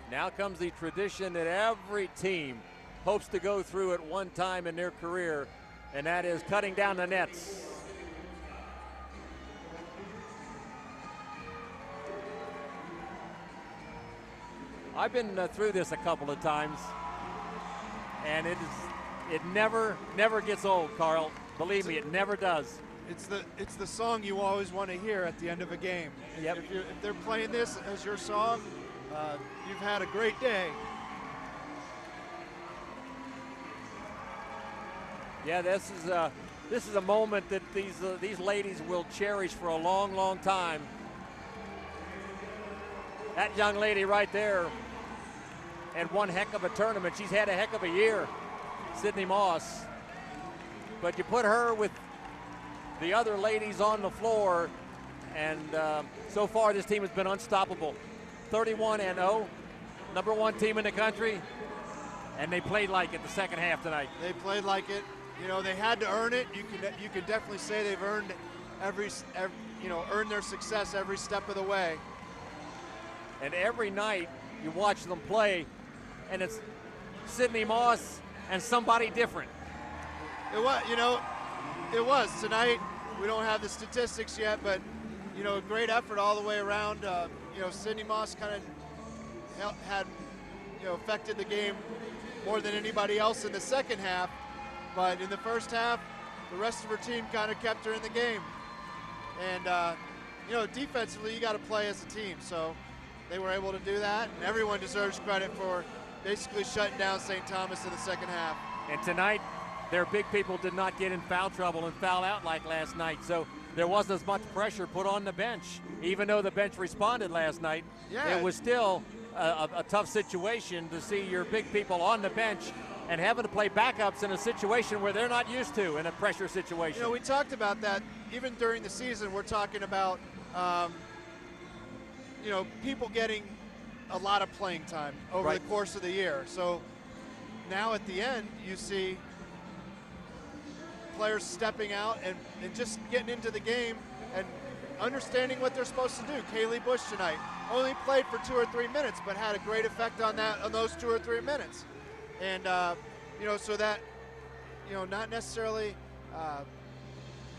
Now comes the tradition that every team hopes to go through at one time in their career, and that is cutting down the nets. I've been through this a couple of times, and it never gets old, Carl. Believe me, it never does. It's the song you always want to hear at the end of a game. Yep. If they're playing this as your song, you've had a great day. Yeah, this is a moment that these ladies will cherish for a long, long time. That young lady right there had one heck of a tournament. She's had a heck of a year, Sydney Moss. But you put her with the other ladies on the floor, and so far this team has been unstoppable. 31-0, number 1 team in the country, and they played like it the second half tonight. They played like it. You know, they had to earn it. You can definitely say they've earned earned their success every step of the way. And every night you watch them play, and it's Sydney Moss and somebody different. It was tonight. We don't have the statistics yet, but a great effort all the way around. Sydney Moss kind of had affected the game more than anybody else in the second half, but in the first half, the rest of her team kind of kept her in the game. And defensively, you got to play as a team, so they were able to do that, and everyone deserves credit for basically shutting down St. Thomas in the second half. And tonight, their big people did not get in foul trouble and foul out like last night, so there wasn't as much pressure put on the bench. Even though the bench responded last night, it was still a tough situation to see your big people on the bench and having to play backups in a situation where they're not used to, in a pressure situation. We talked about that even during the season. We're talking about people getting a lot of playing time over the course of the year. So now at the end, you see players stepping out and just getting into the game and understanding what they're supposed to do. Kaylee Bush tonight only played for 2 or 3 minutes, but had a great effect on those 2 or 3 minutes. And so that not necessarily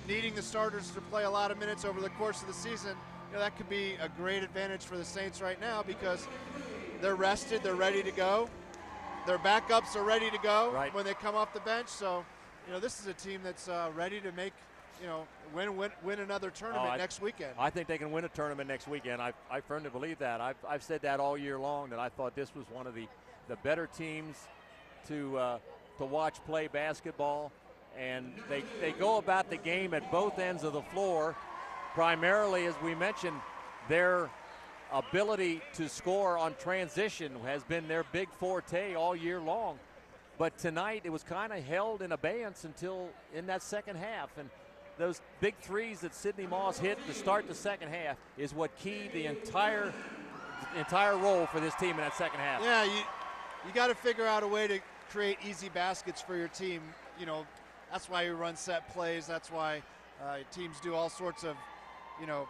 needing the starters to play a lot of minutes over the course of the season, that could be a great advantage for the Saints right now because they're rested, they're ready to go. Their backups are ready to go when they come off the bench. So, this is a team that's ready to make, win another tournament next weekend. I think they can win a tournament next weekend. I firmly believe that. I've said that all year long, that I thought this was one of the better teams to watch play basketball. And they go about the game at both ends of the floor. Primarily, as we mentioned, their ability to score on transition has been their big forte all year long. But tonight it was kind of held in abeyance until in that second half. And those big threes that Sidney Moss hit to start the second half is what keyed the entire role for this team in that second half. Yeah, you got to figure out a way to create easy baskets for your team. You know, that's why you run set plays. That's why teams do all sorts of, you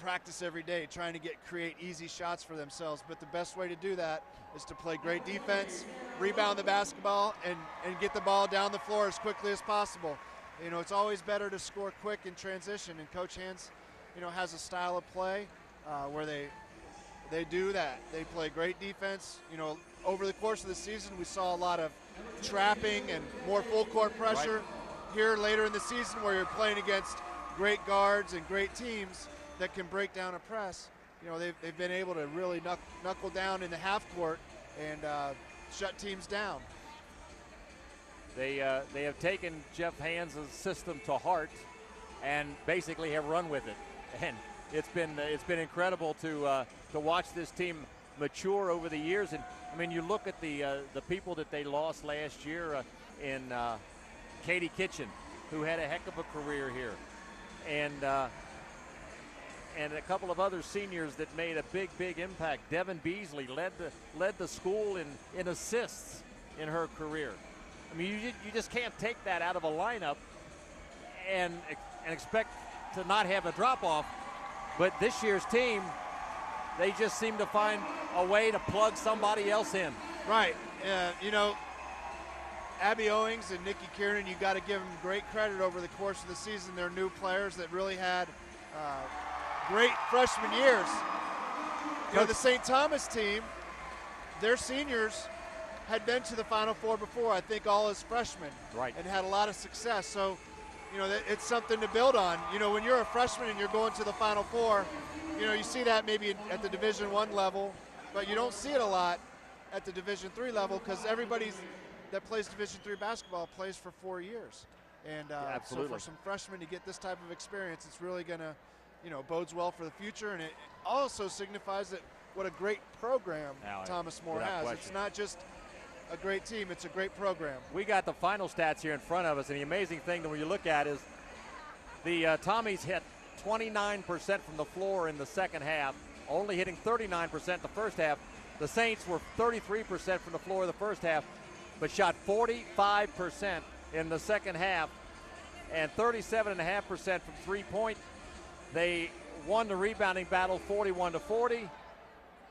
practice every day trying to create easy shots for themselves. But the best way to do that is to play great defense, rebound the basketball, and get the ball down the floor as quickly as possible. You know, it's always better to score quick in transition, and Coach Hans, has a style of play where they do that. They play great defense. You know, over the course of the season, we saw a lot of trapping and more full court pressure. Right. Here later in the season, where you're playing against great guards and great teams that can break down a press, they've been able to really knuckle down in the half court and shut teams down. They have taken Jeff Hans' system to heart and basically have run with it, and it's been incredible to watch this team mature over the years. And I mean, you look at the people that they lost last year in Katie Kitchen, who had a heck of a career here, and a couple of other seniors that made a big impact. Devin Beasley led the school in assists in her career. I mean, you just can't take that out of a lineup and expect to not have a drop-off. But this year's team, they just seem to find a way to plug somebody else in. Right. Abby Owings and Nikki Kiernan, you got to give them great credit over the course of the season. They're new players that really had great freshman years. The St. Thomas team, their seniors had been to the Final Four before, I think all as freshmen. Right. And had a lot of success. So, it's something to build on. When you're a freshman and you're going to the Final Four, you see that maybe at the Division I level, but you don't see it a lot at the Division III level because everybody that plays Division III basketball plays for 4 years. And so for some freshmen to get this type of experience, it's really going to, bodes well for the future. And it also signifies that what a great program Thomas More has. Question. It's not just a great team, it's a great program. We got the final stats here in front of us, and the amazing thing that when you look at is the Tommies hit 29% from the floor in the second half, only hitting 39% the first half. The Saints were 33% from the floor the first half, but shot 45% in the second half and 37.5% from three-point. They won the rebounding battle 41-40.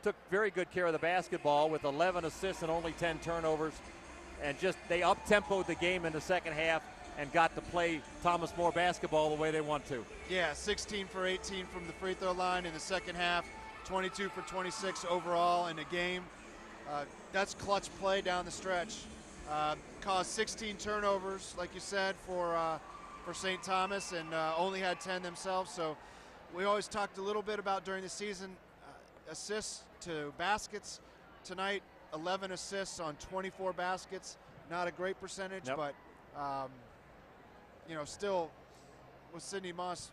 Took very good care of the basketball with 11 assists and only 10 turnovers, and they up-tempoed the game in the second half and got to play Thomas More basketball the way they want to. Yeah, 16 for 18 from the free throw line in the second half, 22 for 26 overall in a game. That's clutch play down the stretch. Caused 16 turnovers, like you said, for St. Thomas, and only had 10 themselves. So we always talked a little bit about during the season assists to baskets. Tonight, 11 assists on 24 baskets. Not a great percentage, but still with Sidney Moss,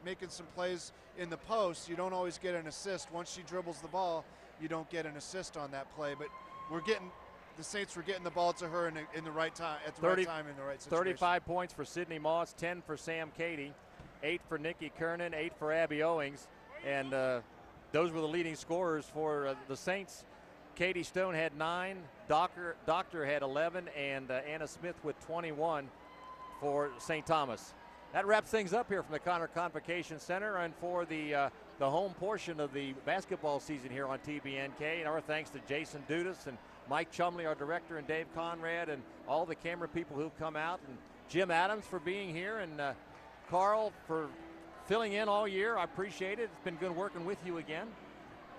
making some plays in the post, you don't always get an assist. Once she dribbles the ball, you don't get an assist on that play. But the Saints were getting the ball to her in the right time, at the right time in the right situation. 35 points for Sidney Moss, 10 for Sam Cady, 8 for Nikki Kernan, 8 for Abby Owings, and those were the leading scorers for the Saints. Katie Stone had 9, Doctor had 11, and Anna Smith with 21 for St. Thomas. That wraps things up here from the Conner Convocation Center and for the home portion of the basketball season here on TBNK. And our thanks to Jason Dudas and Mike Chumley, our director, and Dave Conrad, and all the camera people who've come out, and Jim Adams for being here, and Carl for filling in all year. I appreciate it. It's been good working with you again.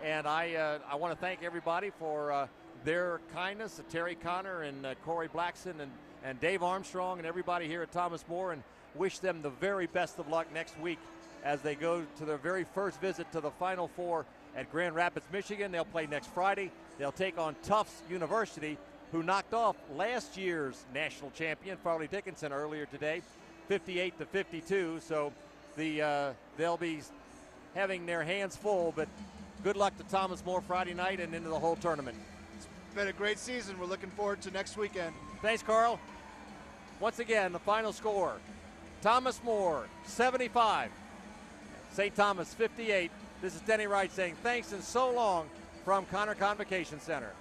And I want to thank everybody for their kindness, Terry Conner and Corey Blackson and Dave Armstrong and everybody here at Thomas More, and wish them the very best of luck next week as they go to their very first visit to the Final Four at Grand Rapids, Michigan. They'll play next Friday. They'll take on Tufts University, who knocked off last year's national champion, Farley Dickinson, earlier today, 58-52. So they'll be having their hands full, but good luck to Thomas More Friday night and into the whole tournament. It's been a great season. We're looking forward to next weekend. Thanks, Carl. Once again, the final score, Thomas More, 75. St. Thomas, 58. This is Denny Wright saying thanks and so long from Conner Convocation Center.